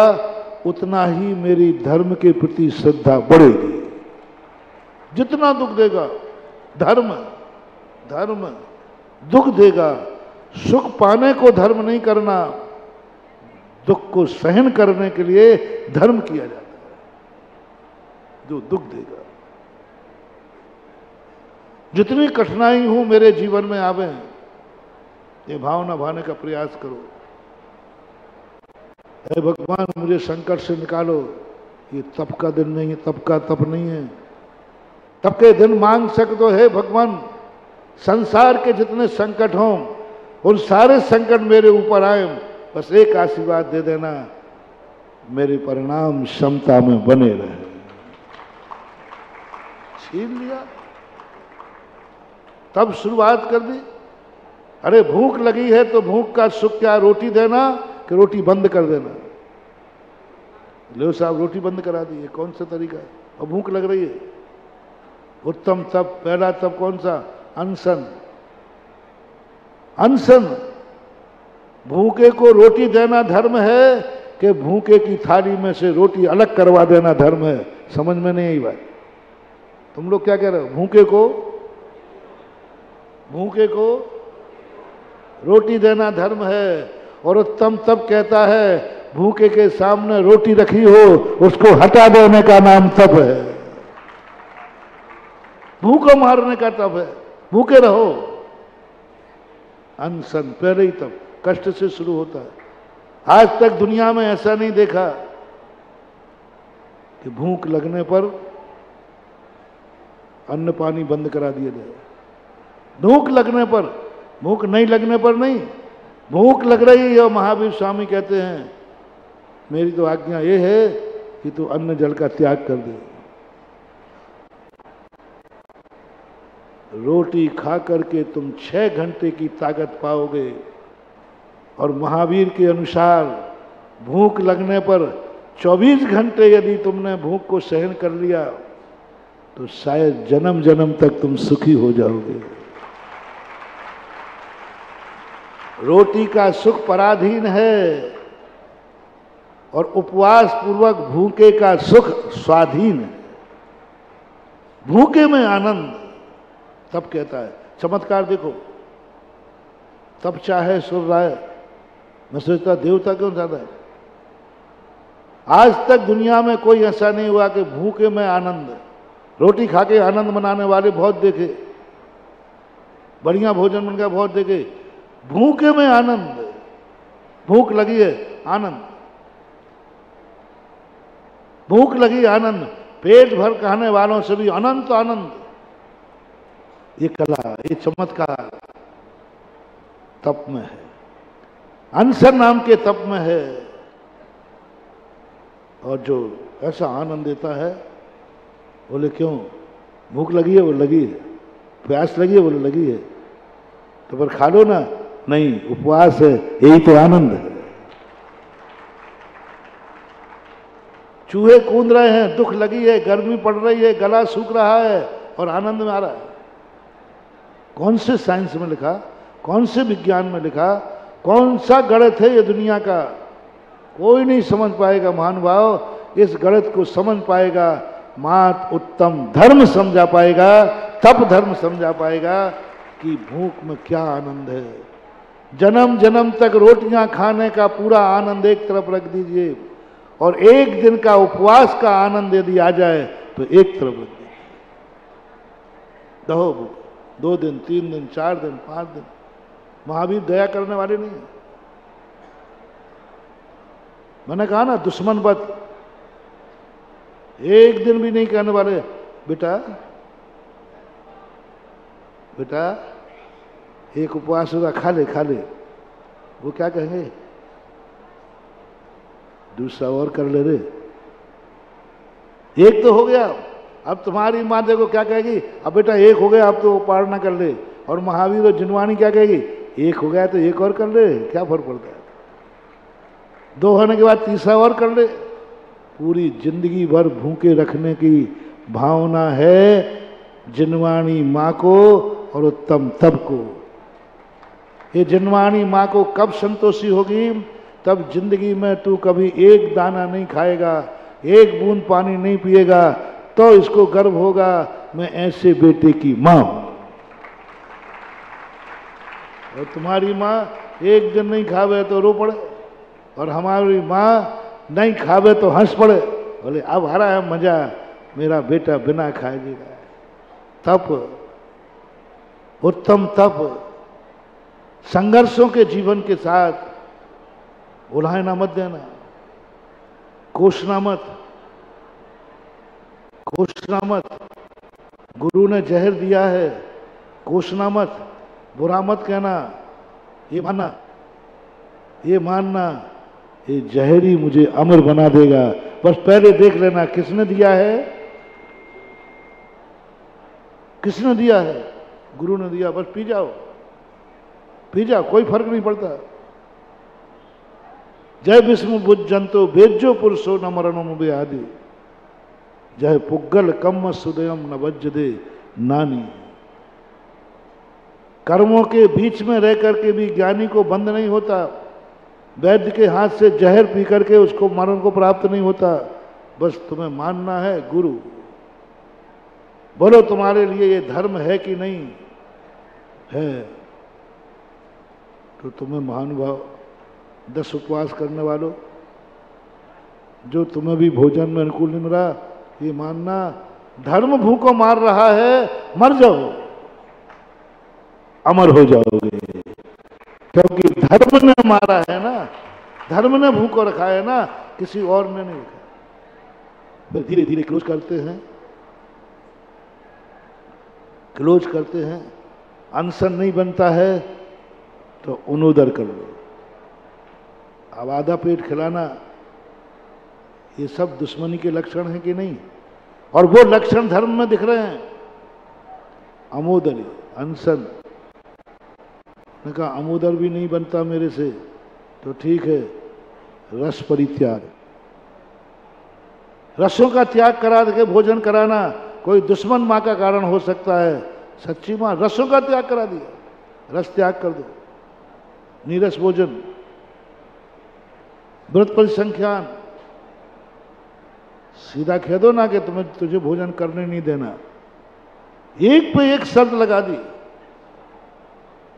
उतना ही मेरी धर्म के प्रति श्रद्धा बढ़ेगी। जितना दुख देगा धर्म, धर्म दुख देगा। सुख पाने को धर्म नहीं करना, दुख को सहन करने के लिए धर्म किया जाता है जो दुख देगा। जितनी कठिनाई हो मेरे जीवन में आवे, ये भावना भाने का प्रयास करो। हे भगवान मुझे संकट से निकालो। ये तप का दिन नहीं है, तप का तप नहीं है। तप के दिन मांग सकते हो, हे भगवान संसार के जितने संकट हों उन सारे संकट मेरे ऊपर आए, बस एक आशीर्वाद दे देना, मेरे परिणाम क्षमता में बने रहे। छीन लिया, तब शुरुआत कर दी। अरे भूख लगी है तो भूख का सुख क्या? रोटी देना, कि रोटी बंद कर देना। लो साहब रोटी बंद करा दी, ये कौन सा तरीका है? और भूख लग रही है। उत्तम तप, पहला तप कौन सा? अनशन। अनशन, भूखे को रोटी देना धर्म है कि भूखे की थाली में से रोटी अलग करवा देना धर्म है? समझ में नहीं आई बात। तुम लोग क्या कह रहे हो? भूखे को रोटी देना धर्म है। और उत्तम तप कहता है भूखे के सामने रोटी रखी हो उसको हटा देने का नाम तप है। भूख को मारने का तप है। भूखे रहो। अनशन पहले ही तप कष्ट से शुरू होता है। आज तक दुनिया में ऐसा नहीं देखा कि भूख लगने पर अन्न पानी बंद करा दिया जाए। भूख लगने पर, भूख नहीं लगने पर नहीं, भूख लग रही है। महावीर स्वामी कहते हैं मेरी तो आज्ञा ये है कि तू अन्न जल का त्याग कर दे। रोटी खा करके तुम 6 घंटे की ताकत पाओगे। और महावीर के अनुसार भूख लगने पर 24 घंटे यदि तुमने भूख को सहन कर लिया तो शायद जन्म जन्म तक तुम सुखी हो जाओगे। रोटी का सुख पराधीन है और उपवास पूर्वक भूखे का सुख स्वाधीन है। भूखे में आनंद तब कहता है। चमत्कार देखो, तब चाहे सुर राय। मैं सोचता देवता क्यों ज्यादा है। आज तक दुनिया में कोई ऐसा नहीं हुआ कि भूखे में आनंद। रोटी खा के आनंद मनाने वाले बहुत देखे, बढ़िया भोजन बन गया बहुत देखे। भूखे में आनंद, भूख लगी है आनंद, भूख लगी आनंद, पेट भर खाने वालों से भी अनंत आनंद। ये कला, ये चमत्कार तप में है, अनशन नाम के तप में है। और जो ऐसा आनंद देता है, बोले क्यों? भूख लगी है? वो लगी है। प्यास लगी है? बोले लगी है। तो फिर खा लो ना। नहीं, उपवास है, यही तो आनंद है। चूहे कूद रहे हैं, दुख लगी है, गर्मी पड़ रही है, गला सूख रहा है और आनंद में आ रहा है। कौन से साइंस में लिखा, कौन से विज्ञान में लिखा, कौन सा गणित है ये दुनिया का? कोई नहीं समझ पाएगा महानुभाव। इस गणित को समझ पाएगा मात उत्तम धर्म समझा पाएगा, तप धर्म समझा पाएगा कि भूख में क्या आनंद है। जन्म जन्म तक रोटियां खाने का पूरा आनंद एक तरफ रख दीजिए और एक दिन का उपवास का आनंद यदि आ जाए तो एक तरफ रख दीजिए। दहो भूख 2 दिन, 3 दिन, 4 दिन, 5 दिन। महावीर दया करने वाले नहीं है। मैंने कहा ना दुश्मन बद, एक दिन भी नहीं कहने वाले बेटा बेटा एक उपवास होगा, खा ले खा ले। वो क्या कहेंगे? दूसरा और कर ले रे। एक तो हो गया, अब तुम्हारी माँ देखो क्या कहेगी, अब बेटा एक हो गया, अब तो पार कर ले। और महावीर और जिनवानी क्या कहेगी? एक हो गया तो एक और कर ले, क्या फर्क पड़ता है? 2 होने के बाद तीसरा और कर ले। पूरी जिंदगी भर भूखे रखने की भावना है जिनवानी माँ को और उत्तम तप को। ये जिनवानी माँ को कब संतोषी होगी? तब जिंदगी में तू कभी एक दाना नहीं खाएगा, एक बूंद पानी नहीं पिएगा, तो इसको गर्व होगा मैं ऐसे बेटे की माँ हूं। और तुम्हारी माँ एक दिन नहीं खावे तो रो पड़े, और हमारी माँ नहीं खावे तो हंस पड़े, बोले अब आ रहा है मजा, मेरा बेटा बिना खाए जी रहा है। तप, उत्तम तप, संघर्षों के जीवन के साथ उलाहना मत देना, कोसना मत, कोसना मत। गुरु ने जहर दिया है, कोसना मत, बुरा मत कहना, ये मानना, ये मानना ये जहर ही मुझे अमर बना देगा। बस पहले देख लेना किसने दिया है, किसने दिया है? गुरु ने दिया, बस पी जाओ, पी जाओ, कोई फर्क नहीं पड़ता। जय विष्णु बुज्जंतो भेजो पुरुषो न मरणम व्याधि, जय पुग्गल कम सुदयम न वज्ज दे नानी। कर्मों के बीच में रह करके भी ज्ञानी को बंध नहीं होता, वैद्य के हाथ से जहर पी करके उसको मरण को प्राप्त नहीं होता। बस तुम्हें मानना है गुरु। बोलो तुम्हारे लिए ये धर्म है कि नहीं है? तो तुम्हें महानुभाव 10 उपवास करने वालों, जो तुम्हें भी भोजन में अनुकूल नहीं मिला, ये मानना धर्म भूखों मार रहा है, मर जाओ, अमर हो जाओगे। क्योंकि धर्म ने मारा है ना, धर्म ने भूखो रखा है ना, किसी और ने नहीं रखा। फिर धीरे धीरे क्लोज करते हैं, क्लोज करते हैं। अनशन नहीं बनता है तो उनोदर कर लो। अब आधा पेट खिलाना, ये सब दुश्मनी के लक्षण हैं कि नहीं? और वो लक्षण धर्म में दिख रहे हैं। अमोदरी, अनशन ने कहा अमोदर भी नहीं बनता मेरे से, तो ठीक है, रस परित्याग, रसों का त्याग करा के भोजन कराना कोई दुश्मन माँ का कारण हो सकता है। सच्ची माँ रसों का त्याग करा दिया, रस त्याग कर दो, नीरस भोजन, व्रत परिसंख्यान, सीधा कह दो ना कि तुझे भोजन करने नहीं देना। एक पे एक शर्त लगा दी,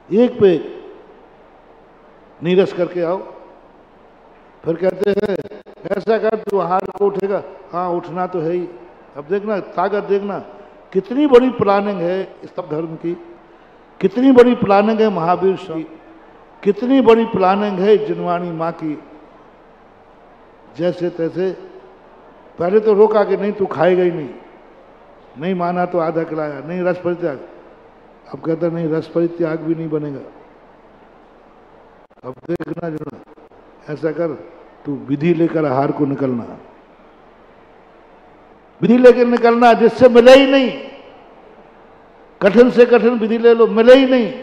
एक पे एक, नीरस करके आओ। फिर कहते हैं ऐसा कर, तू आहार को उठेगा, हाँ उठना तो है ही। अब देखना ताकत, देखना कितनी बड़ी प्लानिंग है इस सब धर्म की, कितनी बड़ी प्लानिंग है महावीर की, कितनी बड़ी प्लानिंग है जिनवाणी माँ की। जैसे तैसे पहले तो रोका कि नहीं तू खाएगा ही नहीं, नहीं माना तो आधा खिलाया, नहीं रस परित्याग। अब कहता नहीं रस परित्याग भी नहीं बनेगा। अब देखना जो ऐसा कर, तू विधि लेकर आहार को निकलना, विधि लेकर निकलना जिससे मिले ही नहीं। कठिन से कठिन विधि ले लो, मिले ही नहीं।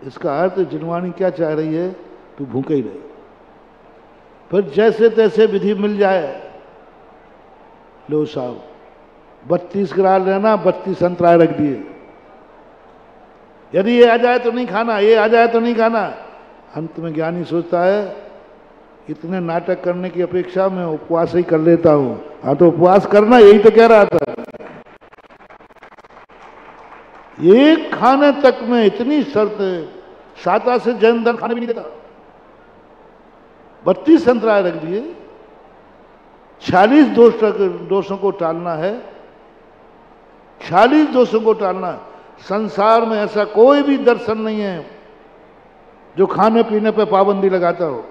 इसका अर्थ जिनवाणी क्या चाह रही है? तू भूखे ही रहे। फिर जैसे तैसे विधि मिल जाए, लो साहब 32 ग्राम लेना, 32 संतरा रख दिए। यदि ये आ जाए तो नहीं खाना, ये आ जाए तो नहीं खाना। अंत में ज्ञानी सोचता है इतने नाटक करने की अपेक्षा मैं उपवास ही कर लेता हूं। हाँ तो उपवास करना, यही तो कह रहा था। एक खाने तक में इतनी शर्त, साता से जैन धर्म खाने भी नहीं देता। 32 संतरा रख दिए। 46 दोषों को टालना है, 46 दोषों को टालना। संसार में ऐसा कोई भी दर्शन नहीं है जो खाने पीने पे पाबंदी लगाता हो।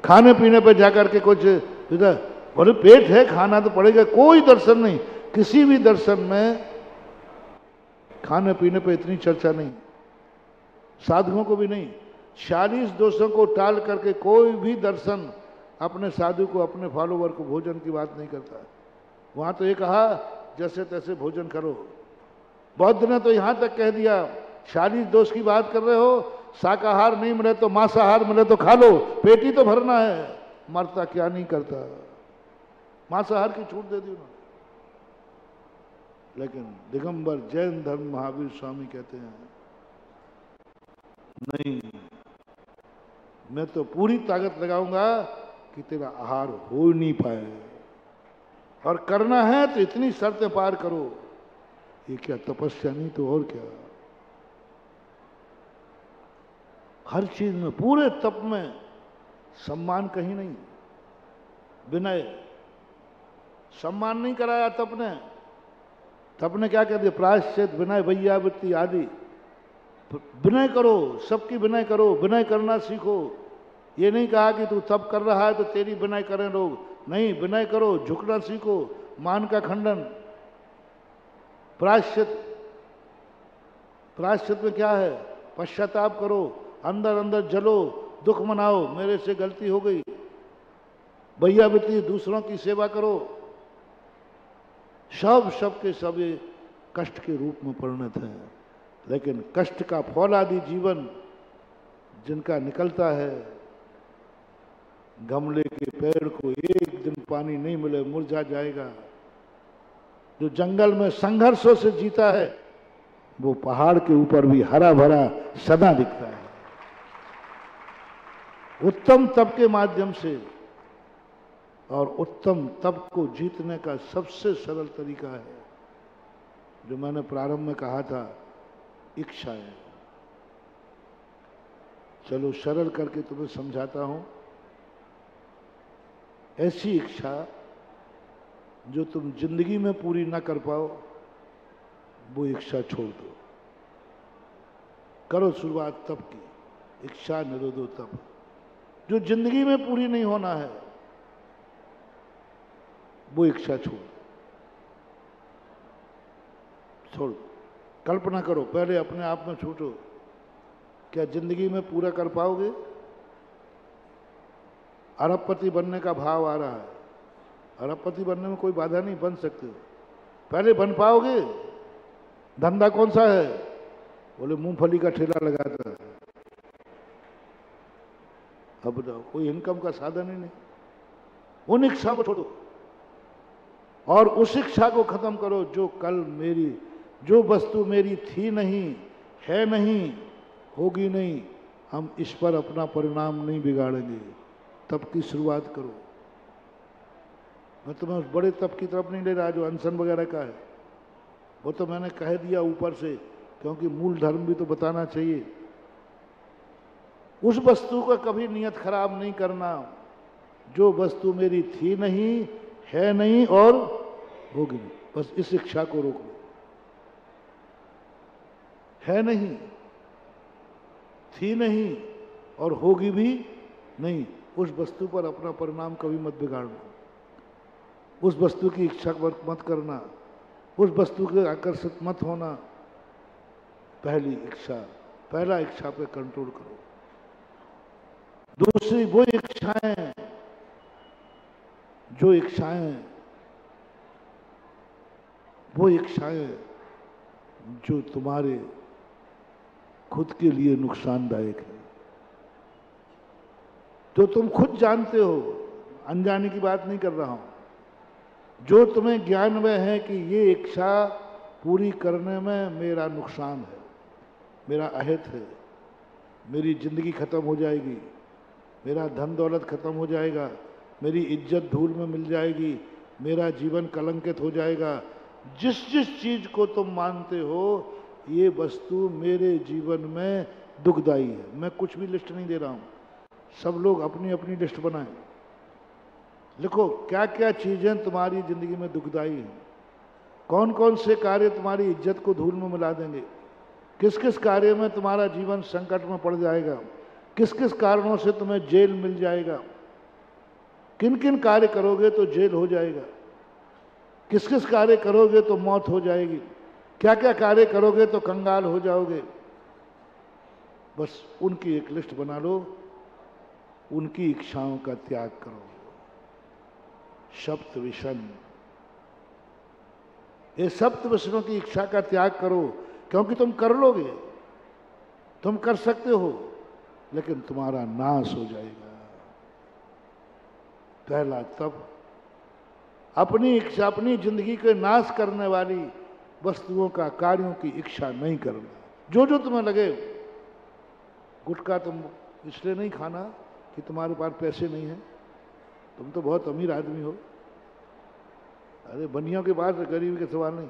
खाने पीने पे जाकर के कुछ बोले पेट है खाना तो पड़ेगा, कोई दर्शन नहीं। किसी भी दर्शन में खाने पीने पे इतनी चर्चा नहीं, साधुओं को भी नहीं। 46 दोषों को टाल करके कोई भी दर्शन अपने साधु को, अपने फॉलोवर को भोजन की बात नहीं करता। वहां तो ये कहा जैसे तैसे भोजन करो। बौद्ध ने तो यहां तक कह दिया 46 दोष की बात कर रहे हो, शाकाहार नहीं मिले तो मांसाहार मिले तो खा लो, पेट ही तो भरना है। मरता क्या नहीं करता, मांसाहार की छूट दे दी उन्होंने। लेकिन दिगंबर जैन धर्म महावीर स्वामी कहते हैं नहीं, मैं तो पूरी ताकत लगाऊंगा कि तेरा आहार हो नहीं पाए, और करना है तो इतनी शर्तें पार करो। ये क्या तपस्या नहीं तो और क्या। हर चीज में, पूरे तप में सम्मान कहीं नहीं, विनय। सम्मान नहीं कराया तप ने। तप ने क्या कह दिया? प्रायश्चित, विनय, वैयावृत्ति आदि। विनय करो, सबकी विनय करो, विनय करना सीखो। ये नहीं कहा कि तू तप कर रहा है तो तेरी विनय करें लोग, नहीं, विनय करो, झुकना सीखो, मान का खंडन। प्रायश्चित, प्रायश्चित में क्या है? पश्चाताप करो, अंदर अंदर जलो, दुख मनाओ, मेरे से गलती हो गई। वैयावृत्ति, दूसरों की सेवा करो। सब के सब ये कष्ट के रूप में परिणत हैं। लेकिन कष्ट का फौलादी जीवन जिनका निकलता है, गमले के पेड़ को एक दिन पानी नहीं मिले मुरझा जाएगा। जो जंगल में संघर्षों से जीता है वो पहाड़ के ऊपर भी हरा भरा सदा दिखता है। उत्तम तप के माध्यम से, और उत्तम तप को जीतने का सबसे सरल तरीका है जो मैंने प्रारंभ में कहा था, इच्छा है। चलो सरल करके तुम्हें समझाता हूं। ऐसी इच्छा जो तुम जिंदगी में पूरी ना कर पाओ, वो इच्छा छोड़ दो। करो शुरुआत तप की, इच्छा निरोधो तप। जो जिंदगी में पूरी नहीं होना है वो इच्छा छोड़। कल्पना करो, पहले अपने आप में सोचो, क्या जिंदगी में पूरा कर पाओगे? अरबपति बनने का भाव आ रहा है। अरबपति बनने में कोई बाधा नहीं, बन सकते हो। पहले बन पाओगे? धंधा कौन सा है? बोले मूंगफली का ठेला लगाता है। अब बताओ, कोई इनकम का साधन ही नहीं। उन इच्छा को छोड़ो और उस इच्छा को खत्म करो जो कल मेरी, जो वस्तु मेरी थी नहीं, है नहीं, होगी नहीं, हम इस पर अपना परिणाम नहीं बिगाड़ेंगे। तप की शुरुआत करो। मैं तुम्हें उस बड़े तप की तरफ नहीं ले रहा जो अनशन वगैरह का है, वो तो मैंने कह दिया ऊपर से, क्योंकि मूल धर्म भी तो बताना चाहिए। उस वस्तु का कभी नियत खराब नहीं करना जो वस्तु मेरी थी नहीं, है नहीं और होगी नहीं। बस इस इच्छा को रोक लो। है नहीं, थी नहीं और होगी भी नहीं, उस वस्तु पर अपना परिणाम कभी मत बिगाड़ना। उस वस्तु की इच्छा मत करना, उस वस्तु के आकर्षित मत होना। पहली इच्छा, पहला इच्छा पे कंट्रोल करो। दूसरी वो इच्छाएं जो तुम्हारे खुद के लिए नुकसानदायक है, तो तुम खुद जानते हो, अनजाने की बात नहीं कर रहा हूं। जो तुम्हें ज्ञान में है कि ये इच्छा पूरी करने में मेरा नुकसान है, मेरा अहित है, मेरी जिंदगी खत्म हो जाएगी, मेरा धन दौलत खत्म हो जाएगा, मेरी इज्जत धूल में मिल जाएगी, मेरा जीवन कलंकित हो जाएगा। जिस जिस चीज को तुम मानते हो ये वस्तु मेरे जीवन में दुखदाई है। मैं कुछ भी लिस्ट नहीं दे रहा हूं, सब लोग अपनी अपनी लिस्ट बनाएं। लिखो क्या क्या चीजें तुम्हारी जिंदगी में दुखदाई हैं, कौन कौन से कार्य तुम्हारी इज्जत को धूल में मिला देंगे, किस किस कार्य में तुम्हारा जीवन संकट में पड़ जाएगा, किस किस कारणों से तुम्हें जेल मिल जाएगा, किन किन कार्य करोगे तो जेल हो जाएगा, किस किस कार्य करोगे तो मौत हो जाएगी, क्या क्या कार्य करोगे तो कंगाल हो जाओगे। बस उनकी एक लिस्ट बना लो, उनकी इच्छाओं का त्याग करो। सप्त विषण, ये सप्त विषणों की इच्छा का त्याग करो, क्योंकि तुम कर लोगे, तुम कर सकते हो, लेकिन तुम्हारा नाश हो जाएगा। पहला तप, अपनी इच्छा, अपनी जिंदगी के नाश करने वाली वस्तुओं का, कार्यों की इच्छा नहीं करना। जो जो तुम्हें लगे, गुटखा तुम इसलिए नहीं खाना कि तुम्हारे पास पैसे नहीं है, तुम तो बहुत अमीर आदमी हो। अरे बनियों के पास गरीबी के सवाल नहीं,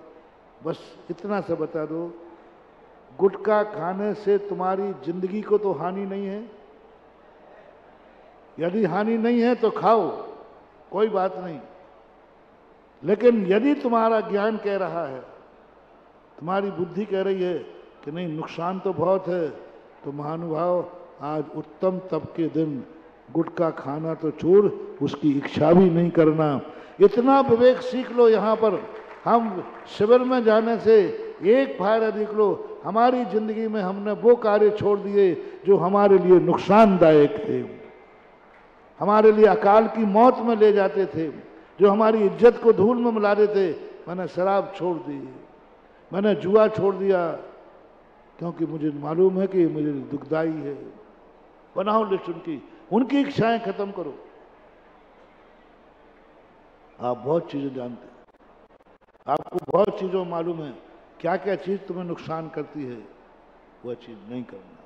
बस इतना सा बता दो, गुटखा खाने से तुम्हारी जिंदगी को तो हानि नहीं है। यदि हानि नहीं है तो खाओ, कोई बात नहीं। लेकिन यदि तुम्हारा ज्ञान कह रहा है, तुम्हारी बुद्धि कह रही है कि नहीं नुकसान तो बहुत है, तो महानुभाव आज उत्तम तप के दिन गुटखा खाना तो छोड़, उसकी इच्छा भी नहीं करना। इतना विवेक सीख लो। यहाँ पर हम शिविर में जाने से एक फायदा देख लो, हमारी जिंदगी में हमने वो कार्य छोड़ दिए जो हमारे लिए नुकसानदायक थे, हमारे लिए अकाल की मौत में ले जाते थे, जो हमारी इज्जत को धूल में मिला देते। मैंने शराब छोड़ दी, मैंने जुआ छोड़ दिया, क्योंकि मुझे मालूम है कि मुझे दुखदाई है। बनाओ लिस्ट उनकी इच्छाएं खत्म करो। आप बहुत चीजें जानते हैं, आपको बहुत चीजों मालूम है क्या क्या चीज तुम्हें नुकसान करती है, वह चीज नहीं करना।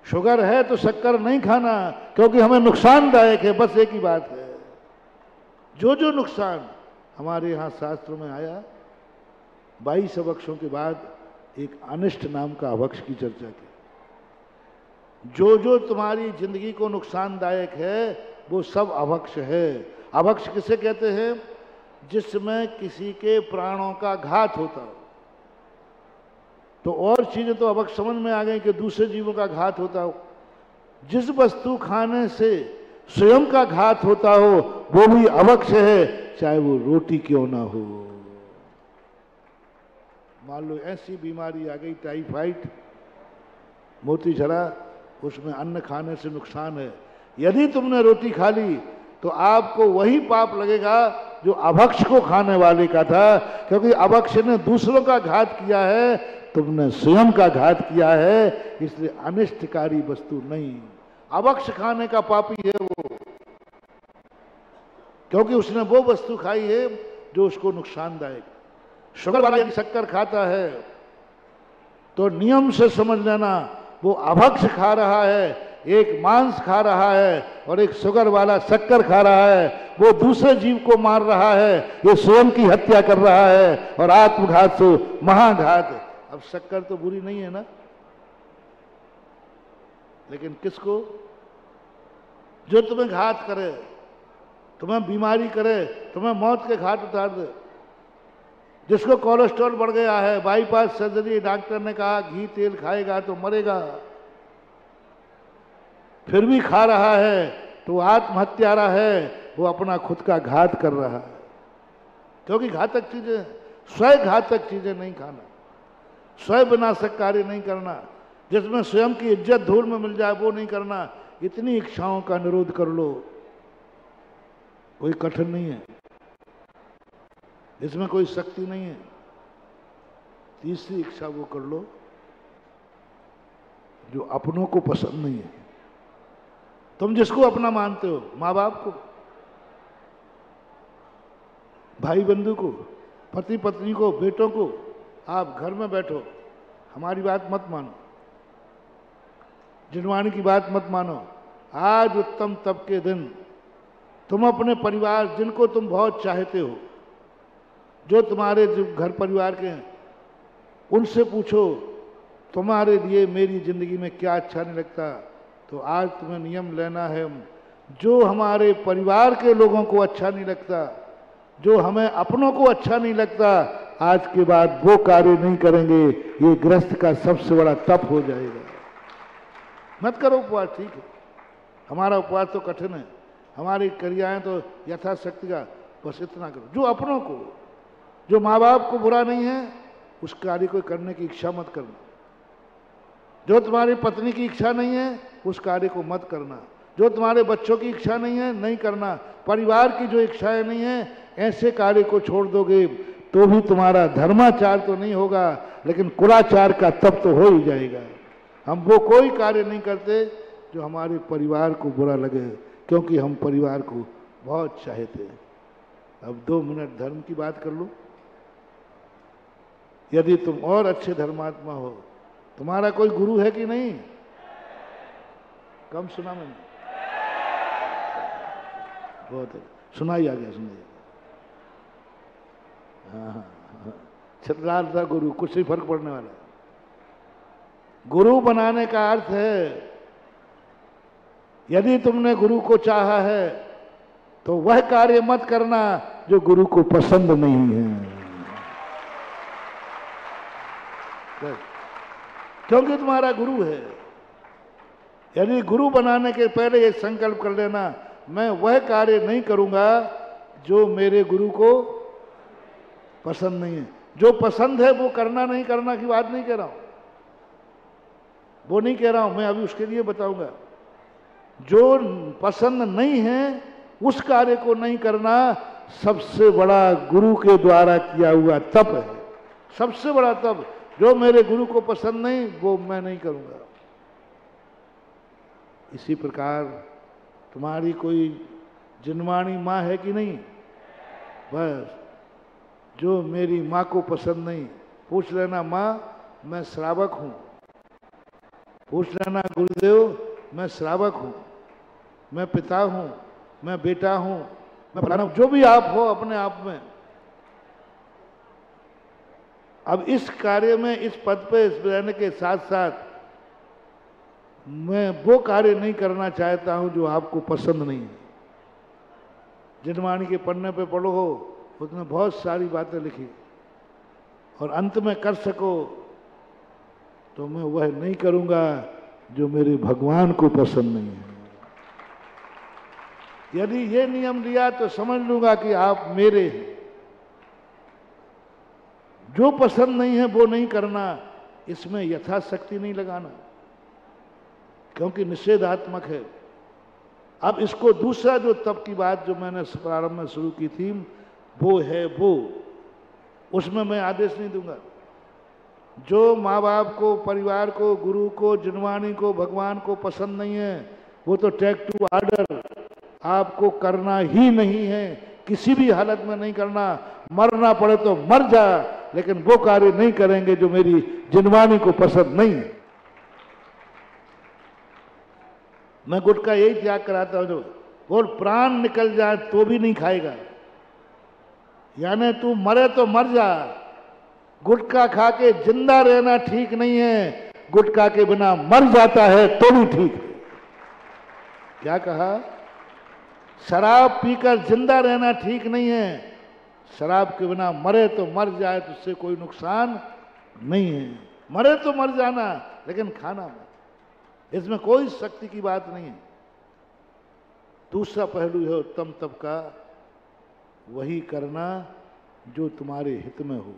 शुगर है तो शक्कर नहीं खाना, क्योंकि हमें नुकसानदायक है। बस एक ही बात है, जो जो नुकसान हमारे यहां शास्त्रों में आया, 22 अवक्षों के बाद एक अनिष्ट नाम का अवक्ष की चर्चा की। जो जो तुम्हारी जिंदगी को नुकसानदायक है वो सब अवक्ष है। अवक्ष किसे कहते हैं? जिसमें किसी के प्राणों का घात होता हो। तो और चीजें तो अवक्ष समझ में आ गई कि दूसरे जीवों का घात होता हो। जिस वस्तु खाने से स्वयं का घात होता हो वो भी अवक्ष है, चाहे वो रोटी क्यों ना हो। मान लो ऐसी बीमारी आ गई टाइफाइड, मोती झरा, उसमें अन्न खाने से नुकसान है। यदि तुमने रोटी खा ली तो आपको वही पाप लगेगा जो अभक्ष को खाने वाले का था, क्योंकि अभक्ष ने दूसरों का घात किया है, तुमने स्वयं का घात किया है। इसलिए अनिष्टकारी वस्तु नहीं, अभक्ष खाने का पापी है वो, क्योंकि उसने वो वस्तु खाई है जो उसको नुकसानदायक। शुगर वाला यदि शक्कर खाता है तो नियम से समझ लेना वो अभक्ष खा रहा है, एक मांस खा रहा है, और एक शुगर वाला शक्कर खा रहा है। वो दूसरे जीव को मार रहा है, ये स्वयं की हत्या कर रहा है, और आत्मघात से महाघात। अब शक्कर तो बुरी नहीं है ना, लेकिन किसको? जो तुम्हें घात करे, तुम्हें बीमारी करे, तुम्हें मौत के घाट उतार दे। जिसको कोलेस्ट्रॉल बढ़ गया है, बाईपास सर्जरी, डॉक्टर ने कहा घी तेल खाएगा तो मरेगा, फिर भी खा रहा है, तो आत्महत्यारा है, वो अपना खुद का घात कर रहा है। क्योंकि घातक चीजें, स्वयं घातक चीजें नहीं खाना, स्वयं विनाशक कार्य नहीं करना, जिसमें स्वयं की इज्जत धूल में मिल जाए वो नहीं करना। इतनी इच्छाओं का निरोध कर लो, कोई कठिन नहीं है, इसमें कोई शक्ति नहीं है। तीसरी इच्छा वो कर लो जो अपनों को पसंद नहीं है। तुम जिसको अपना मानते हो, माँ बाप को, भाई बंधु को, पति पत्नी को, बेटों को, आप घर में बैठो, हमारी बात मत मानो, जिनवाणी की बात मत मानो। आज उत्तम तप के दिन तुम अपने परिवार, जिनको तुम बहुत चाहते हो, जो तुम्हारे घर परिवार के हैं, उनसे पूछो तुम्हारे लिए मेरी जिंदगी में क्या अच्छा नहीं लगता। तो आज तुम्हें नियम लेना है, जो हमारे परिवार के लोगों को अच्छा नहीं लगता, जो हमें अपनों को अच्छा नहीं लगता, आज के बाद वो कार्य नहीं करेंगे। ये गृहस्थ का सबसे बड़ा तप हो जाएगा। मत करो उपवास, ठीक है, हमारा उपवास तो कठिन है, हमारी क्रियाएं तो यथाशक्ति का, बस इतना करो। जो अपनों को, जो माँ बाप को बुरा नहीं है, उस कार्य को करने की इच्छा मत करना। जो तुम्हारी पत्नी की इच्छा नहीं है, उस कार्य को मत करना। जो तुम्हारे बच्चों की इच्छा नहीं है, नहीं करना। परिवार की जो इच्छाएं नहीं है, ऐसे कार्य को छोड़ दोगे तो भी तुम्हारा धर्माचार तो नहीं होगा, लेकिन कुलाचार का तप तो हो ही जाएगा। हम वो कोई कार्य नहीं करते जो हमारे परिवार को बुरा लगे, क्योंकि हम परिवार को बहुत चाहते हैं। अब 2 मिनट धर्म की बात कर लो। यदि तुम और अच्छे धर्मात्मा हो, तुम्हारा कोई गुरु है कि नहीं? कम सुना मैंने, बहुत है, सुनाई आ गया, सुनाई। हाँ, छतराल था गुरु, कुछ नहीं फर्क पड़ने वाला। गुरु बनाने का अर्थ है, यदि तुमने गुरु को चाहा है तो वह कार्य मत करना जो गुरु को पसंद नहीं है, क्योंकि तुम्हारा गुरु है। यदि गुरु बनाने के पहले ये संकल्प कर लेना, मैं वह कार्य नहीं करूंगा जो मेरे गुरु को पसंद नहीं है। जो पसंद है वो करना, नहीं करना की बात नहीं कह रहा हूं, वो नहीं कह रहा हूं मैं, अभी उसके लिए बताऊंगा। जो पसंद नहीं है उस कार्य को नहीं करना सबसे बड़ा गुरु के द्वारा किया हुआ तप है, सबसे बड़ा तप। जो मेरे गुरु को पसंद नहीं वो मैं नहीं करूंगा। इसी प्रकार तुम्हारी कोई जिनवाणी माँ है कि नहीं? बस जो मेरी माँ को पसंद नहीं, पूछ लेना माँ मैं श्रावक हूँ, पूछ लेना गुरुदेव मैं श्रावक हूँ, मैं पिता हूँ, मैं बेटा हूँ, मैं फलाना, जो भी आप हो अपने आप में। अब इस कार्य में, इस पद पे इस रहने के साथ साथ मैं वो कार्य नहीं करना चाहता हूं जो आपको पसंद नहीं है। जिनवाणी के पन्ने पे पढ़ो हो, उसमें बहुत सारी बातें लिखी, और अंत में कर सको तो मैं वह नहीं करूंगा जो मेरे भगवान को पसंद नहीं है। यदि ये नियम लिया तो समझ लूंगा कि आप मेरे हैं। जो पसंद नहीं है वो नहीं करना, इसमें यथाशक्ति नहीं लगाना, क्योंकि निषेधात्मक है। अब इसको दूसरा जो तप की बात जो मैंने प्रारंभ में शुरू की थी, वो है वो, उसमें मैं आदेश नहीं दूंगा। जो माँ बाप को, परिवार को, गुरु को, जिनवाणी को, भगवान को पसंद नहीं है, वो तो टेक टू ऑर्डर, आपको करना ही नहीं है, किसी भी हालत में नहीं करना। मरना पड़े तो मर जा, लेकिन वो कार्य नहीं करेंगे जो मेरी जिनवाणी को पसंद नहीं है। मैं गुटखा यही त्याग कराता हूं, जो बोल प्राण निकल जाए तो भी नहीं खाएगा, यानी तू मरे तो मर जा। गुटखा खा के जिंदा रहना ठीक नहीं है, गुटखा के बिना मर जाता है तो भी ठीक है। क्या कहा? शराब पीकर जिंदा रहना ठीक नहीं है, शराब के बिना मरे तो मर जाए तो उससे कोई नुकसान नहीं है। मरे तो मर जाना, लेकिन खाना मत, इसमें कोई शक्ति की बात नहीं है। दूसरा पहलू है उत्तम तप का, वही करना जो तुम्हारे हित में हो।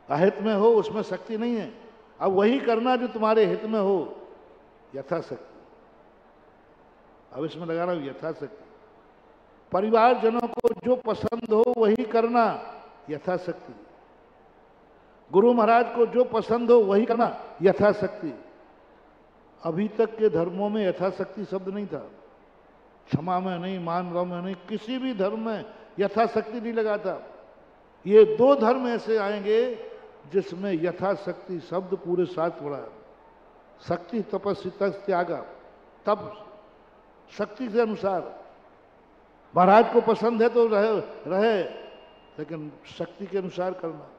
अहित में हो उसमें शक्ति नहीं है। अब वही करना जो तुम्हारे हित में हो, यथाशक्ति। अब इसमें लगा रहा हूं यथाशक्ति। परिवारजनों को जो पसंद हो वही करना, यथाशक्ति। गुरु महाराज को जो पसंद हो वही करना, यथाशक्ति। अभी तक के धर्मों में यथाशक्ति शब्द नहीं था। क्षमा में नहीं, मानव में नहीं, किसी भी धर्म में यथाशक्ति नहीं लगा था। ये दो धर्म ऐसे आएंगे जिसमें यथाशक्ति शब्द पूरे साथ पड़ा है। शक्ति तपस्वी त्यागा, तब शक्ति के अनुसार। महाराज को पसंद है तो रहे, लेकिन शक्ति के अनुसार करना।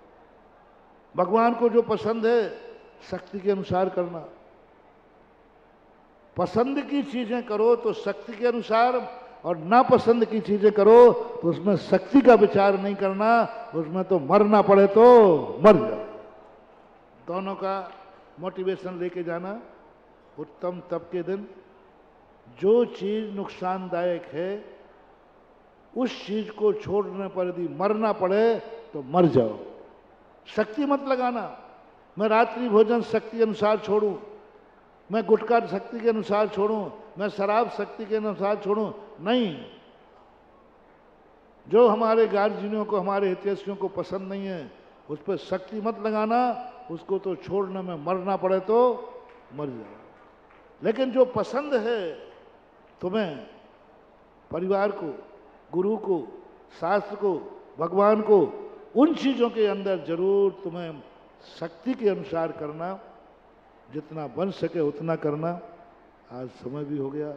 भगवान को जो पसंद है, शक्ति के अनुसार करना। पसंद की चीजें करो तो शक्ति के अनुसार, और नापसंद की चीजें करो तो उसमें शक्ति का विचार नहीं करना, उसमें तो मरना पड़े तो मर जाओ। दोनों का मोटिवेशन लेके जाना। उत्तम तप के दिन जो चीज नुकसानदायक है उस चीज को छोड़ने पर यदि मरना पड़े तो मर जाओ। शक्ति मत लगाना, मैं रात्रि भोजन शक्ति के अनुसार छोड़ूं, मैं गुटखा शक्ति के अनुसार छोड़ूं, मैं शराब शक्ति के अनुसार छोड़ूं, नहीं। जो हमारे गार्जियनों को, हमारे हितैषियों को पसंद नहीं है, उस पर शक्ति मत लगाना, उसको तो छोड़ने में मरना पड़े तो मर जाओ। लेकिन जो पसंद है तुम्हें, परिवार को, गुरु को, शास्त्र को, भगवान को, उन चीजों के अंदर जरूर तुम्हें शक्ति के अनुसार करना, जितना बन सके उतना करना। आज समय भी हो गया,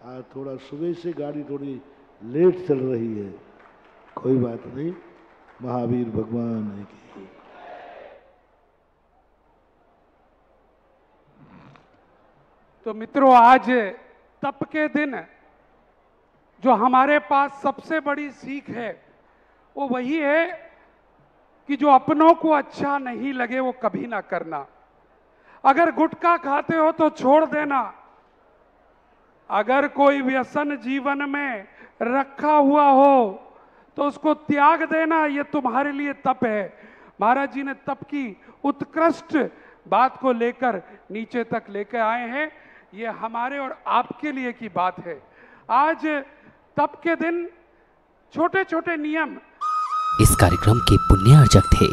आज थोड़ा सुबह से गाड़ी थोड़ी लेट चल रही है, कोई बात नहीं। महावीर भगवान की।
तो मित्रों, आज तप के दिन जो हमारे पास सबसे बड़ी सीख है वो वही है कि जो अपनों को अच्छा नहीं लगे वो कभी ना करना। अगर गुटखा खाते हो तो छोड़ देना, अगर कोई व्यसन जीवन में रखा हुआ हो तो उसको त्याग देना, ये तुम्हारे लिए तप है। महाराज जी ने तप की उत्कृष्ट बात को लेकर नीचे तक लेकर आए हैं। ये हमारे और आपके लिए की बात है। आज तप के दिन छोटे छोटे नियम।
इस कार्यक्रम के पुण्यार्जक थे